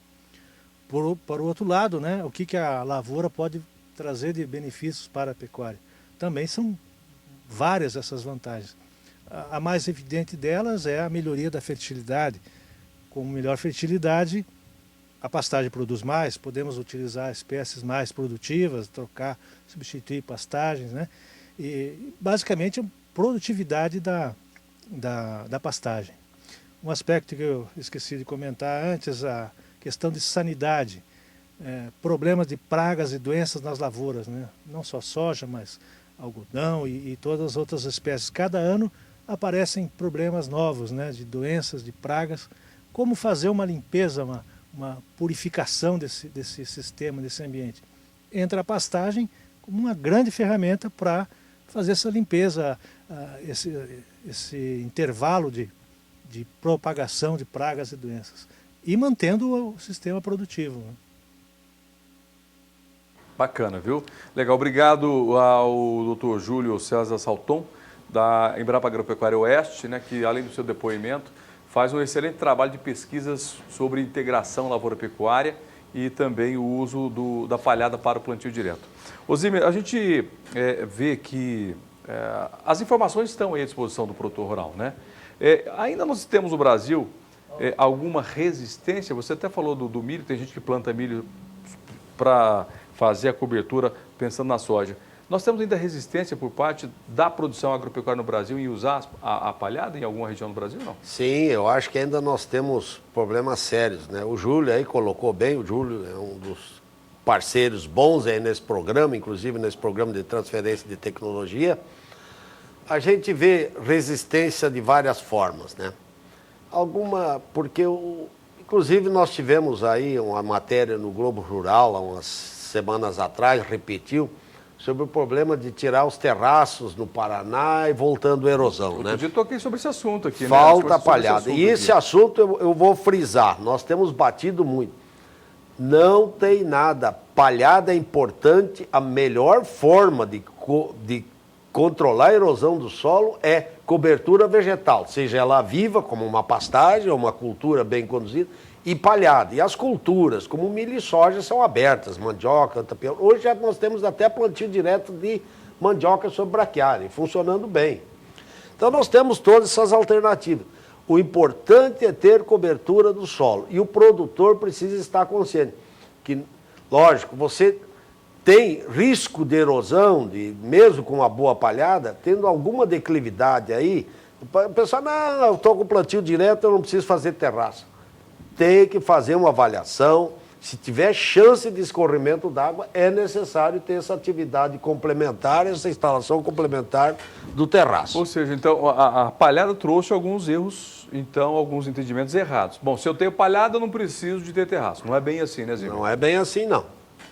Por outro lado, né, o que a lavoura pode trazer de benefícios para a pecuária? Também são várias essas vantagens. A mais evidente delas é a melhoria da fertilidade. Com melhor fertilidade, a pastagem produz mais, podemos utilizar espécies mais produtivas, trocar, substituir pastagens, né? E basicamente a produtividade da pastagem. Um aspecto que eu esqueci de comentar antes, a questão de sanidade, problemas de pragas e doenças nas lavouras, né? Não só soja, mas algodão e todas as outras espécies. Cada ano aparecem problemas novos, né? De doenças, de pragas. Como fazer uma limpeza, uma purificação desse sistema, desse ambiente? Entra a pastagem como uma grande ferramenta para fazer essa limpeza, esse intervalo de propagação de pragas e doenças. E mantendo o sistema produtivo, né? Bacana, viu? Legal, obrigado ao Dr. Júlio César Salton, da Embrapa Agropecuária Oeste, né, que além do seu depoimento, faz um excelente trabalho de pesquisas sobre integração lavoura-pecuária e também o uso da palhada para o plantio direto. Osimer, a gente vê que as informações estão aí à disposição do produtor rural, né? Ainda nós temos no Brasil alguma resistência, você até falou do milho, tem gente que planta milho para fazer a cobertura pensando na soja. Nós temos ainda resistência por parte da produção agropecuária no Brasil em usar a palhada em alguma região do Brasil, não? Sim, eu acho que ainda nós temos problemas sérios, né? O Júlio aí colocou bem, o Júlio é um dos parceiros bons aí nesse programa, inclusive nesse programa de transferência de tecnologia. A gente vê resistência de várias formas, né? Porque inclusive nós tivemos aí uma matéria no Globo Rural, há umas semanas atrás, repetiu, sobre o problema de tirar os terraços no Paraná e voltando a erosão, né? Eu toquei sobre esse assunto aqui, Falta né? palhada. E esse assunto eu vou frisar, nós temos batido muito. Não tem nada. Palhada é importante, a melhor forma de controlar a erosão do solo é cobertura vegetal, seja ela viva, como uma pastagem ou uma cultura bem conduzida, e palhada. E as culturas, como milho e soja, são abertas, mandioca, tapioca. Hoje já nós temos até plantio direto de mandioca sobre braquiária, funcionando bem. Então nós temos todas essas alternativas. O importante é ter cobertura do solo. E o produtor precisa estar consciente que, lógico, você tem risco de erosão, mesmo com uma boa palhada, tendo alguma declividade aí, o pessoal, não, eu estou com plantio direto, eu não preciso fazer terraço. Tem que fazer uma avaliação. Se tiver chance de escorrimento d'água, é necessário ter essa atividade complementar, essa instalação complementar do terraço. Ou seja, então, a palhada trouxe alguns erros, então, alguns entendimentos errados. Bom, se eu tenho palhada, eu não preciso de ter terraço. Não é bem assim, né, Zimmer? Não é bem assim, não.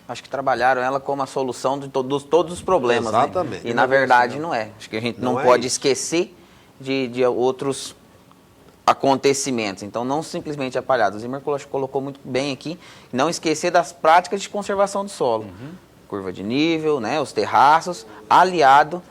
Acho que trabalharam ela como a solução de todos os problemas, exatamente. Né? E na verdade não é. Acho que a gente não pode esquecer de outros acontecimentos. Então, não simplesmente a palhada. O Zimmer colocou muito bem aqui. Não esquecer das práticas de conservação do solo. Curva de nível, né, os terraços, aliado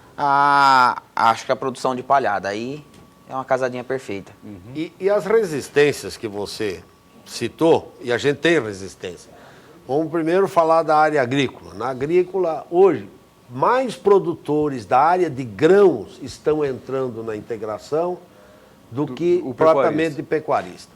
acho que a produção de palhada. Aí é uma casadinha perfeita. E as resistências que você citou, e a gente tem resistência. Vamos primeiro falar da área agrícola. Na agrícola, hoje, mais produtores da área de grãos estão entrando na integração do que propriamente de pecuarista.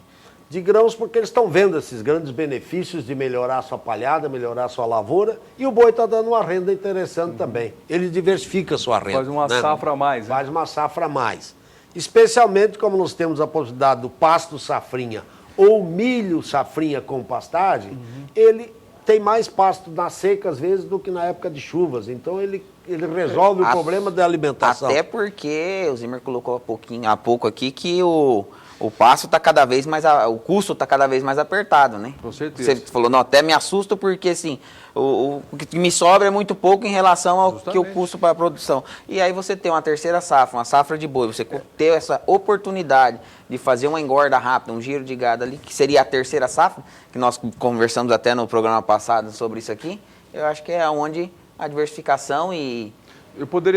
De grãos porque eles estão vendo esses grandes benefícios de melhorar a sua palhada, melhorar a sua lavoura, e o boi está dando uma renda interessante também. Ele diversifica a sua renda. Faz uma safra a mais. Faz uma safra a mais. Especialmente como nós temos a possibilidade do pasto safrinha ou milho safrinha com pastagem, ele tem mais pasto na seca, às vezes, do que na época de chuvas. Então, ele resolve o problema da alimentação. Até porque o Zimmer colocou há pouco aqui que o pasto está cada vez mais, o custo está cada vez mais apertado, né? Com certeza. Você falou, não, até me assusto porque, assim, o que me sobra é muito pouco em relação ao que eu custo para a produção. E aí você tem uma terceira safra, uma safra de boi, você ter essa oportunidade de fazer uma engorda rápida, um giro de gado ali, que seria a terceira safra, que nós conversamos até no programa passado sobre isso aqui, eu acho que é onde a diversificação e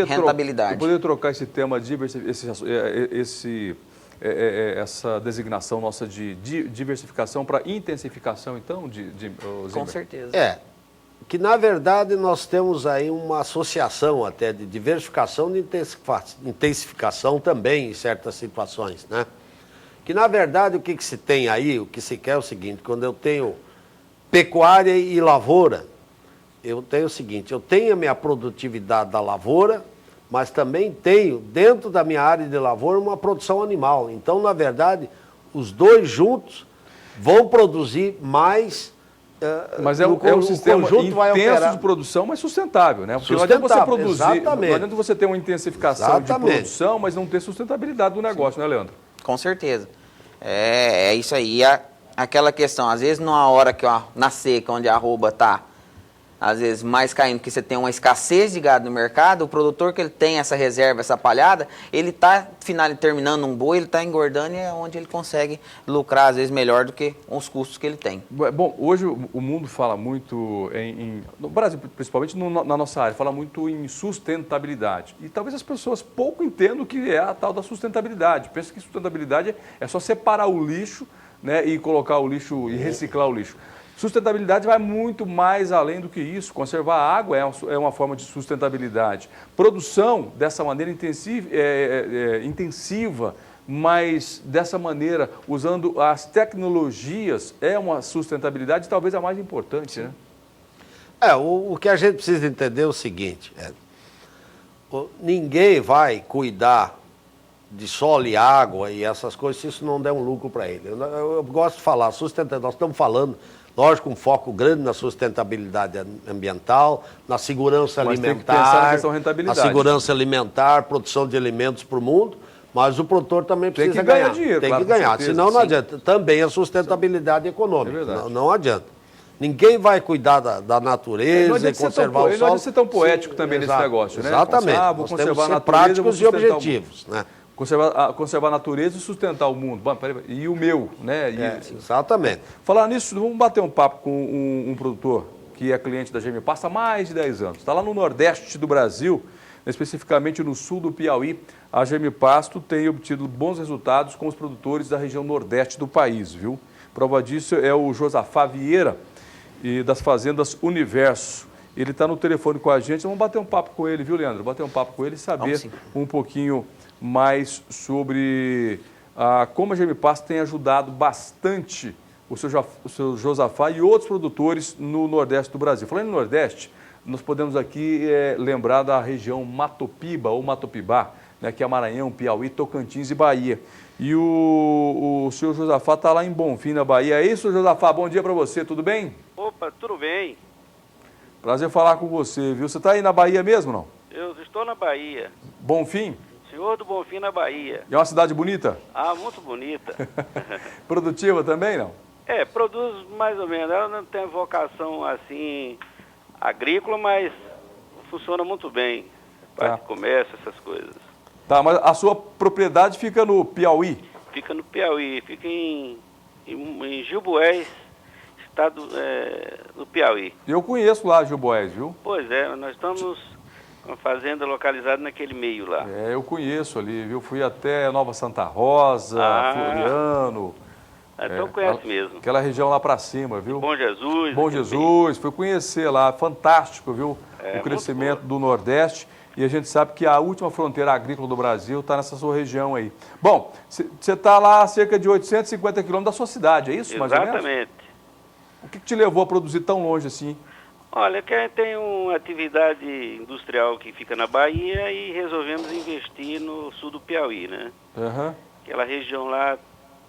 rentabilidade. Eu poderia trocar esse tema, essa designação nossa de diversificação para intensificação, então, Com certeza. Que na verdade nós temos aí uma associação até de diversificação e intensificação também em certas situações, né? Que na verdade o que se tem aí, o que se quer é o seguinte, quando eu tenho pecuária e lavoura, eu tenho o seguinte, eu tenho a minha produtividade da lavoura, mas também tenho, dentro da minha área de lavoura, uma produção animal. Então, na verdade, os dois juntos vão produzir mais. Mas é um sistema intenso de produção, mas sustentável, né? Porque não adianta você produzir, exatamente. Não adianta você ter uma intensificação de produção, mas não ter sustentabilidade do negócio, né, Leandro? Com certeza. É isso aí. Aquela questão, às vezes numa hora que na seca, onde a arroba está às vezes mais caindo, porque você tem uma escassez de gado no mercado, o produtor que ele tem essa reserva, essa palhada, ele está terminando um boi, ele está engordando e é onde ele consegue lucrar, às vezes, melhor do que os custos que ele tem. Bom, hoje o mundo fala muito, no Brasil, principalmente na nossa área, fala muito em sustentabilidade. E talvez as pessoas pouco entendam o que é a tal da sustentabilidade. Pensa que sustentabilidade é só separar o lixo, né, e colocar o lixo e reciclar o lixo. Sustentabilidade vai muito mais além do que isso. Conservar a água é uma forma de sustentabilidade. Produção dessa maneira intensiva, mas dessa maneira, usando as tecnologias, é uma sustentabilidade talvez a mais importante, né? O que a gente precisa entender é o seguinte, ninguém vai cuidar de solo e água e essas coisas se isso não der um lucro para ele. Eu gosto de falar, nós estamos falando, lógico, um foco grande na sustentabilidade ambiental, na segurança mas alimentar, tem que pensar na questão rentabilidade. na segurança alimentar, produção de alimentos para o mundo, mas o produtor também precisa ganhar dinheiro, tem claro, que ganhar, certeza, senão não sim. adianta. Também a sustentabilidade econômica, verdade. não adianta. Ninguém vai cuidar da natureza e conservar o solo. Não adianta ser tão poético também nesse negócio, né? Exatamente. Vou Nós conservar temos que a ser natureza, práticos e objetivos, né? Conservar a natureza e sustentar o mundo. Bom, e o meu, né? Exatamente. Falar nisso, vamos bater um papo com um produtor que é cliente da GM Pasto há mais de 10 anos. Está lá no Nordeste do Brasil, especificamente no sul do Piauí. A GM Pasto tem obtido bons resultados com os produtores da região Nordeste do país, viu? Prova disso é o Josafá Vieira, e das Fazendas Universo. Ele está no telefone com a gente. Vamos bater um papo com ele, viu, Leandro? Bater um papo com ele e saber um pouquinho mais sobre como a GM Pasto tem ajudado bastante o seu Josafá e outros produtores no Nordeste do Brasil. Falando em Nordeste, nós podemos aqui lembrar da região Matopiba ou Matopibá, né, que é Maranhão, Piauí, Tocantins e Bahia. E o senhor Josafá está lá em Bonfim, na Bahia. É isso, Josafá? Bom dia para você, tudo bem? Opa, tudo bem. Prazer falar com você, viu? Você está aí na Bahia mesmo, não? Eu estou na Bahia. Bonfim? Senhor do Bonfim, na Bahia. É uma cidade bonita? Ah, muito bonita. Produtiva também, não? Produz mais ou menos. Ela não tem vocação, assim, agrícola, mas funciona muito bem. Parte de comércio, essas coisas. Tá, mas a sua propriedade fica no Piauí? Fica no Piauí, fica em Gilboés, estado do Piauí. Eu conheço lá Gilboés, viu? Pois é, nós estamos com uma fazenda localizada naquele meio lá. Eu conheço ali, viu? Fui até Nova Santa Rosa, Floriano. Então conhece mesmo. Aquela região lá para cima, viu? Bom Jesus. Bom Jesus, fui conhecer lá, fantástico, viu? O crescimento do Nordeste. E a gente sabe que a última fronteira agrícola do Brasil está nessa sua região aí. Bom, você está lá a cerca de 850 quilômetros da sua cidade, é isso? Mais ou menos? Exatamente. O que te levou a produzir tão longe assim? Olha, que a gente tem uma atividade industrial que fica na Bahia e resolvemos investir no sul do Piauí, né? Aquela região lá,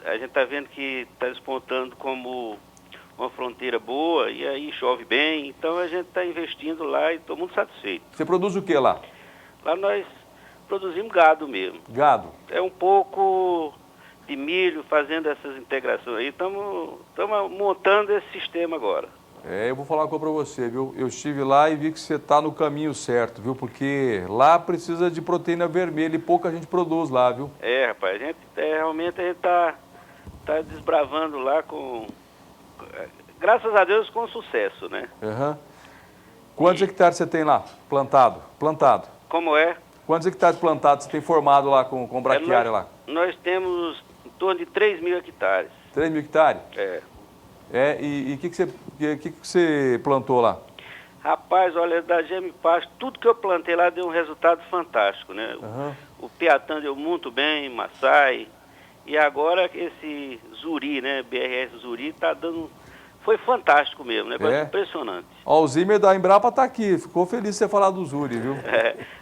a gente está vendo que está despontando como uma fronteira boa e aí chove bem, então a gente está investindo lá e estou muito satisfeito. Você produz o que lá? Lá nós produzimos gado mesmo. Gado? É um pouco de milho, fazendo essas integrações aí. Estamos montando esse sistema agora. Eu vou falar uma coisa para você, viu? Eu estive lá e vi que você está no caminho certo, viu? Porque lá precisa de proteína vermelha e pouca gente produz lá, viu? Rapaz, realmente a gente está desbravando lá graças a Deus com sucesso, né? Quantos hectares você tem lá plantado? Como é? Quantos hectares plantados você tem formado lá com braquiária lá? Nós temos em torno de 3 mil hectares. 3 mil hectares? E o que você plantou lá? Rapaz, olha, da GM Pasto, tudo que eu plantei lá deu um resultado fantástico, né? O Piatã deu muito bem, Massai. E agora esse Zuri, né? BRS Zuri, tá dando... Foi fantástico mesmo, negócio impressionante. O Zimmer da Embrapa tá aqui, ficou feliz de você falar do Zuri, viu?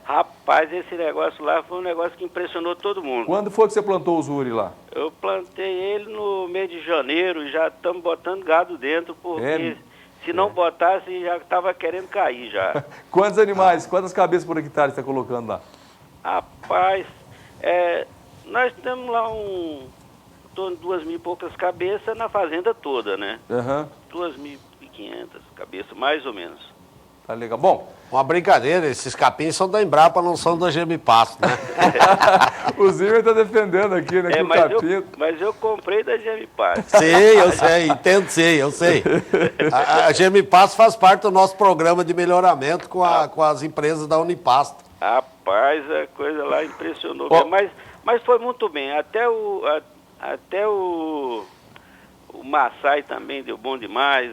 Rapaz, esse negócio lá foi um negócio que impressionou todo mundo. Quando foi que você plantou o Zuri lá? Eu plantei ele no mês de janeiro e já estamos botando gado dentro, porque se não botasse já estava querendo cair já. Quantos animais, quantas cabeças por hectare você está colocando lá? Rapaz, nós temos lá em torno de 2.000 e poucas cabeças na fazenda toda, né? 2.500 cabeças, mais ou menos. Tá legal. Bom, uma brincadeira, esses capins são da Embrapa, não são da Gemipasto, né? o Zimmer está defendendo aqui, né? Que o capim... mas eu comprei da Gemipasto. Sei, eu sei, entendo, sei, eu sei. A Gemipasto faz parte do nosso programa de melhoramento com as empresas da Unipasto. Rapaz, a coisa lá impressionou. Mas foi muito bem. Até o Massai também deu bom demais.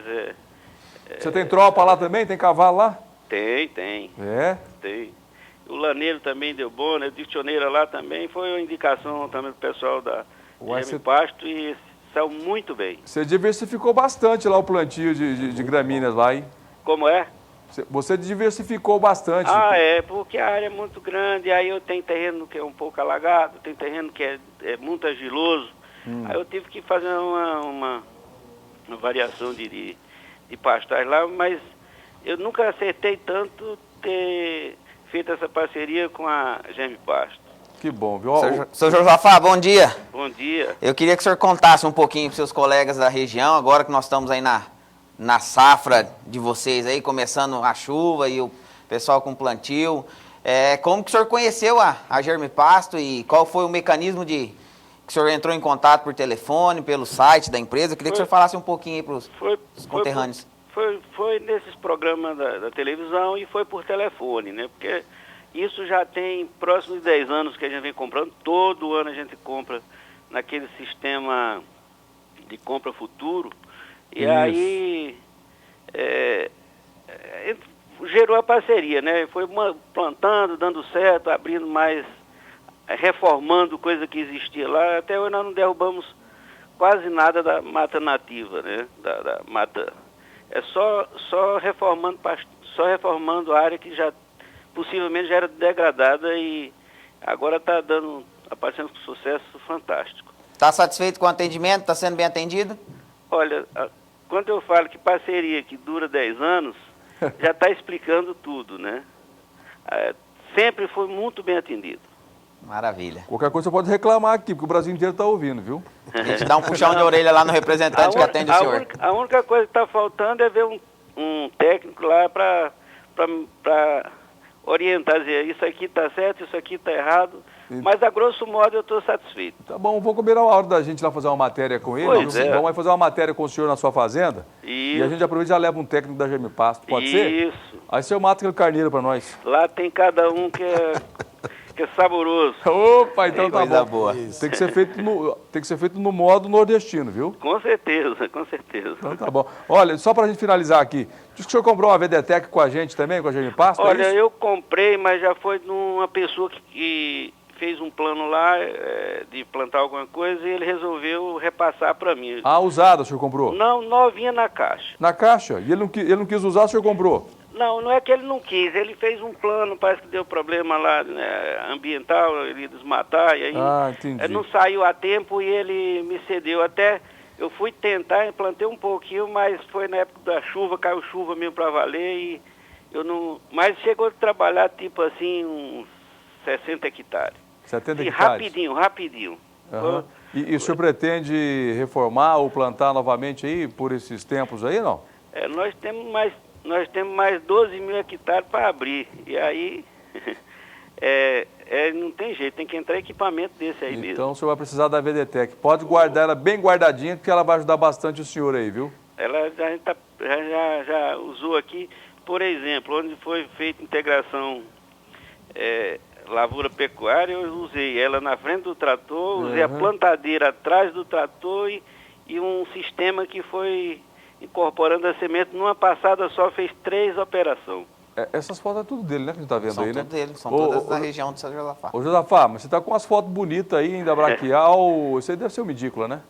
Você tem tropa lá também? Tem cavalo lá? Tem. É? Tem. O Laneiro também deu bom, né? O Diccioneira lá também foi uma indicação também do pessoal da Gemipasto e saiu muito bem. Você diversificou bastante lá o plantio de gramíneas lá, hein? Como é? Você diversificou bastante. Porque a área é muito grande, aí eu tenho terreno que é um pouco alagado, tem terreno que é muito argiloso. Aí eu tive que fazer uma variação de pastagem lá, mas eu nunca acertei tanto ter feito essa parceria com a Gemipasto. Que bom, viu? Seu Josafá, bom dia. Bom dia. Eu queria que o senhor contasse um pouquinho para os seus colegas da região, agora que nós estamos aí na safra de vocês aí, começando a chuva e o pessoal com plantio. Como que o senhor conheceu a Gemipasto e qual foi o mecanismo que o senhor entrou em contato por telefone, pelo site da empresa? Eu queria que o senhor falasse um pouquinho aí para os conterrâneos. Foi nesses programas da televisão e foi por telefone, né? Porque isso já tem próximo de 10 anos que a gente vem comprando. Todo ano a gente compra naquele sistema de compra futuro. E aí gerou a parceria, né? Foi plantando, dando certo, abrindo mais, reformando coisa que existia lá. Até hoje nós não derrubamos quase nada da mata nativa, né? Da mata. É só reformando a área que já possivelmente já era degradada e agora está aparecendo com sucesso fantástico. Está satisfeito com o atendimento? Está sendo bem atendido? Olha, quando eu falo que parceria que dura 10 anos, já está explicando tudo, né? Sempre foi muito bem atendido. Maravilha. Qualquer coisa você pode reclamar aqui, porque o Brasil inteiro está ouvindo, viu? A gente dá um puxão de orelha lá no representante que atende o senhor. A única coisa que está faltando é ver um técnico lá para orientar, dizer, isso aqui está certo, isso aqui está errado. Mas, a grosso modo, eu estou satisfeito. Tá bom, vou combinar a hora da gente lá fazer uma matéria com ele. Pois é. Vamos aí fazer uma matéria com o senhor na sua fazenda. Isso. E a gente aproveita e já leva um técnico da Gemipasto, pode ser? Isso. Aí o senhor mata aquele carneiro para nós. Lá tem cada um que é saboroso. Opa, então tá coisa bom. Boa. Tem que ser feito no modo nordestino, viu? Com certeza, com certeza. Então tá bom. Olha, só para a gente finalizar aqui, diz que o senhor comprou uma VDTEC com a gente também, com a Gemipasto? Olha, eu comprei, mas já foi de uma pessoa que fez um plano lá de plantar alguma coisa e ele resolveu repassar para mim. Ah, usada o senhor comprou? Não, novinha na caixa. Na caixa? E ele não quis usar, o senhor comprou? Não é que ele não quis, ele fez um plano, parece que deu problema lá, né, ambiental, ele ia desmatar, e aí não saiu a tempo e ele me cedeu. Até eu fui tentar, plantei um pouquinho, mas foi na época da chuva, caiu chuva mesmo para valer e eu não... Mas chegou a trabalhar tipo assim, uns 60 hectares. 70 Sim, hectares? Rapidinho. Uhum. E o senhor pretende reformar ou plantar novamente aí por esses tempos aí, não? Nós temos mais 12 mil hectares para abrir. E aí, não tem jeito, tem que entrar equipamento desse aí mesmo. Então o senhor vai precisar da VDTEC. Pode guardar ela bem guardadinha, porque ela vai ajudar bastante o senhor aí, viu? Ela já usou aqui, por exemplo, onde foi feita integração lavoura-pecuária, eu usei ela na frente do trator, usei a plantadeira atrás do trator e um sistema que foi incorporando a semente numa passada só, fez 3 operações. Essas fotos é tudo dele, né, que a gente tá vendo São aí, né? São dele, são todas da região de São Josafá. Ô, Josafá, mas você tá com umas fotos bonitas aí, ainda braquial, isso aí deve ser o medícola, né?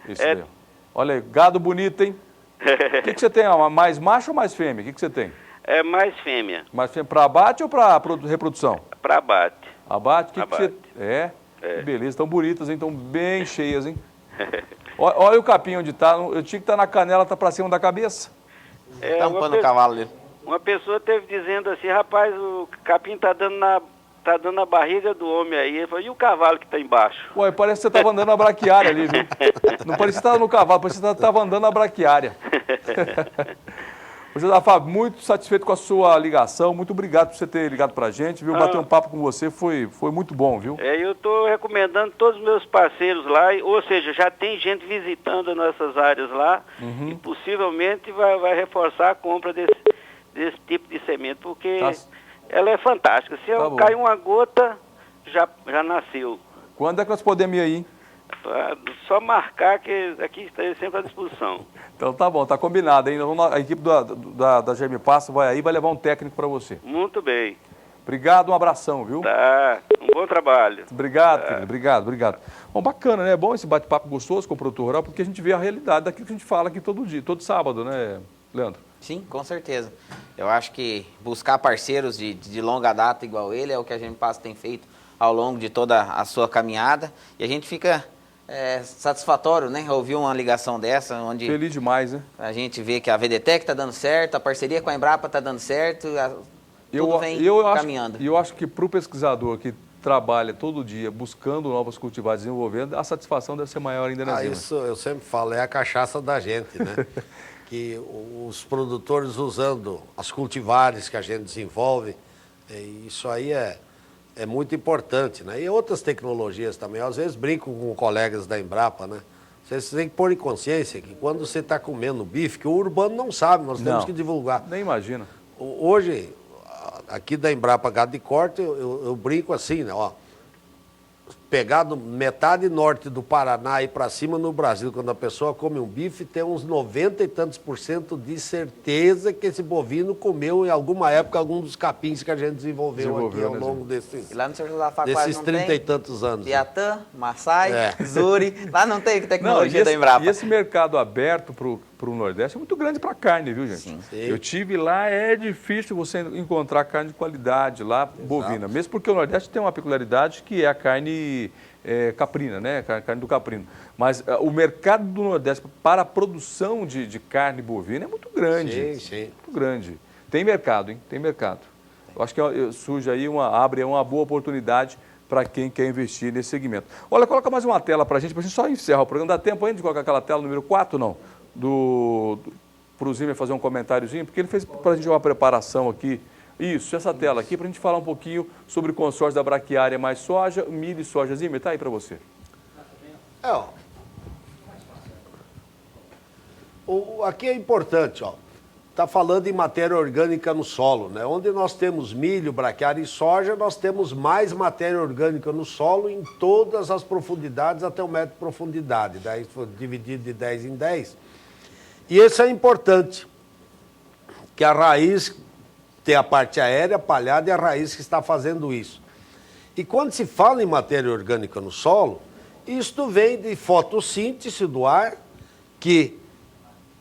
Isso aí. Olha aí, gado bonito, hein? O que você tem, mais macho ou mais fêmea? O que você tem? É mais fêmea. Mais fêmea para abate ou para reprodução? Para abate. Abate? Que você... Que beleza, estão bonitas, hein? Estão bem cheias, hein? Olha o capim onde tá, eu tinha que estar na canela, tá para cima da cabeça. Tampando o cavalo dele. Uma pessoa esteve dizendo assim, rapaz, o capim tá dando na barriga do homem aí. Ele falou, e o cavalo que tá embaixo? Ué, parece que você estava andando na braquiária ali, viu? Não parecia que você estava no cavalo, parecia que você estava andando na braquiária. Ô, José Fábio, muito satisfeito com a sua ligação, muito obrigado por você ter ligado pra gente, viu? Bater um papo com você foi muito bom, viu? Eu estou recomendando todos os meus parceiros lá, ou seja, já tem gente visitando as nossas áreas lá e possivelmente vai reforçar a compra desse tipo de semente, porque ela é fantástica. Se cair uma gota, já nasceu. Quando é que nós podemos ir aí, hein? Só marcar que aqui está sempre à disposição. Então tá bom, tá combinado, hein? A equipe da Germipasto vai aí, vai levar um técnico para você. Muito bem. Obrigado, um abração, viu? Tá, um bom trabalho. Obrigado, querido, obrigado. Bom, bacana, né? É bom esse bate-papo gostoso com o produtor rural, porque a gente vê a realidade daquilo que a gente fala aqui todo dia, todo sábado, né, Leandro? Sim, com certeza. Eu acho que buscar parceiros de longa data igual ele é o que a Germipasto tem feito ao longo de toda a sua caminhada. E a gente fica satisfatório, né? Ouvir uma ligação dessa, onde... Feliz demais, né? A gente vê que a VDTEC está dando certo, a parceria com a Embrapa está dando certo, tudo vem caminhando. E eu acho que para o pesquisador que trabalha todo dia buscando novas cultivares, desenvolvendo, a satisfação deve ser maior ainda, né, Zima? Isso eu sempre falo, é a cachaça da gente, né? Que os produtores usando as cultivares que a gente desenvolve, isso aí é muito importante, né? E outras tecnologias também. Eu, às vezes brinco com colegas da Embrapa, né? Vocês têm que pôr em consciência que quando você está comendo bife, que o urbano não sabe, nós temos que divulgar. Nem imagina. Hoje, aqui da Embrapa Gado de Corte, eu brinco assim, né? Ó, pegar metade norte do Paraná e para cima no Brasil, quando a pessoa come um bife, tem uns 90 e tantos % de certeza que esse bovino comeu em alguma época algum dos capins que a gente desenvolveu aqui ao longo desses, e lá no Sr. Josafá desses 30 e tantos anos. Piatã, Massai, Zuri, lá não tem tecnologia da Embrapa. E esse mercado aberto para o Nordeste é muito grande para carne, viu, gente? Sim. Eu tive lá, é difícil você encontrar carne de qualidade lá, bovina. Mesmo porque o Nordeste tem uma peculiaridade que é a carne caprina, né? Carne do caprino. Mas o mercado do Nordeste para a produção de carne bovina é muito grande. Sim. Muito grande. Tem mercado, hein? Tem mercado. Eu acho que surge aí abre uma boa oportunidade para quem quer investir nesse segmento. Olha, coloca mais uma tela para a gente só encerrar o programa. Dá tempo ainda de colocar aquela tela número 4, não? Para o Zimmer fazer um comentáriozinho, porque ele fez para a gente uma preparação aqui. Isso, essa tela aqui, para a gente falar um pouquinho sobre o consórcio da braquiária mais soja, milho e soja. Zimmer, está aí para você. Aqui é importante, ó. Está falando em matéria orgânica no solo, né? Onde nós temos milho, braquiária e soja, nós temos mais matéria orgânica no solo em todas as profundidades, até 1 metro de profundidade. Daí foi dividido de 10 em 10. E isso é importante, que a raiz tem a parte aérea, palhada, e a raiz que está fazendo isso. E quando se fala em matéria orgânica no solo, isto vem de fotossíntese do ar, que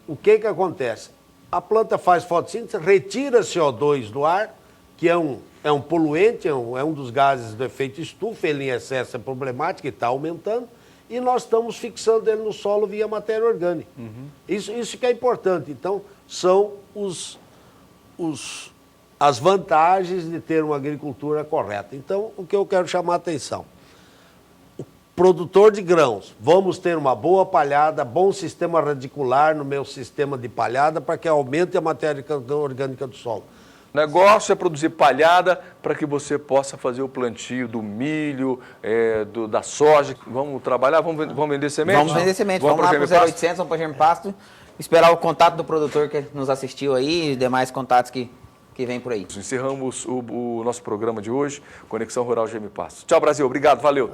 o que acontece? A planta faz fotossíntese, retira CO2 do ar, que é um poluente, é um dos gases do efeito estufa, ele em excesso é problemático e está aumentando, e nós estamos fixando ele no solo via matéria orgânica. Isso que é importante. Então, são as vantagens de ter uma agricultura correta. Então, o que eu quero chamar a atenção? O produtor de grãos, vamos ter uma boa palhada, bom sistema radicular no meu sistema de palhada para que aumente a matéria orgânica do solo. O negócio é produzir palhada para que você possa fazer o plantio do milho, da soja. Vamos trabalhar, vamos vender semente? Vamos vender semente, vamos lá para o 0800, vamos para o Germipasto, esperar o contato do produtor que nos assistiu aí e demais contatos que vem por aí. Encerramos o nosso programa de hoje, Conexão Rural Germipasto. Tchau, Brasil. Obrigado, valeu.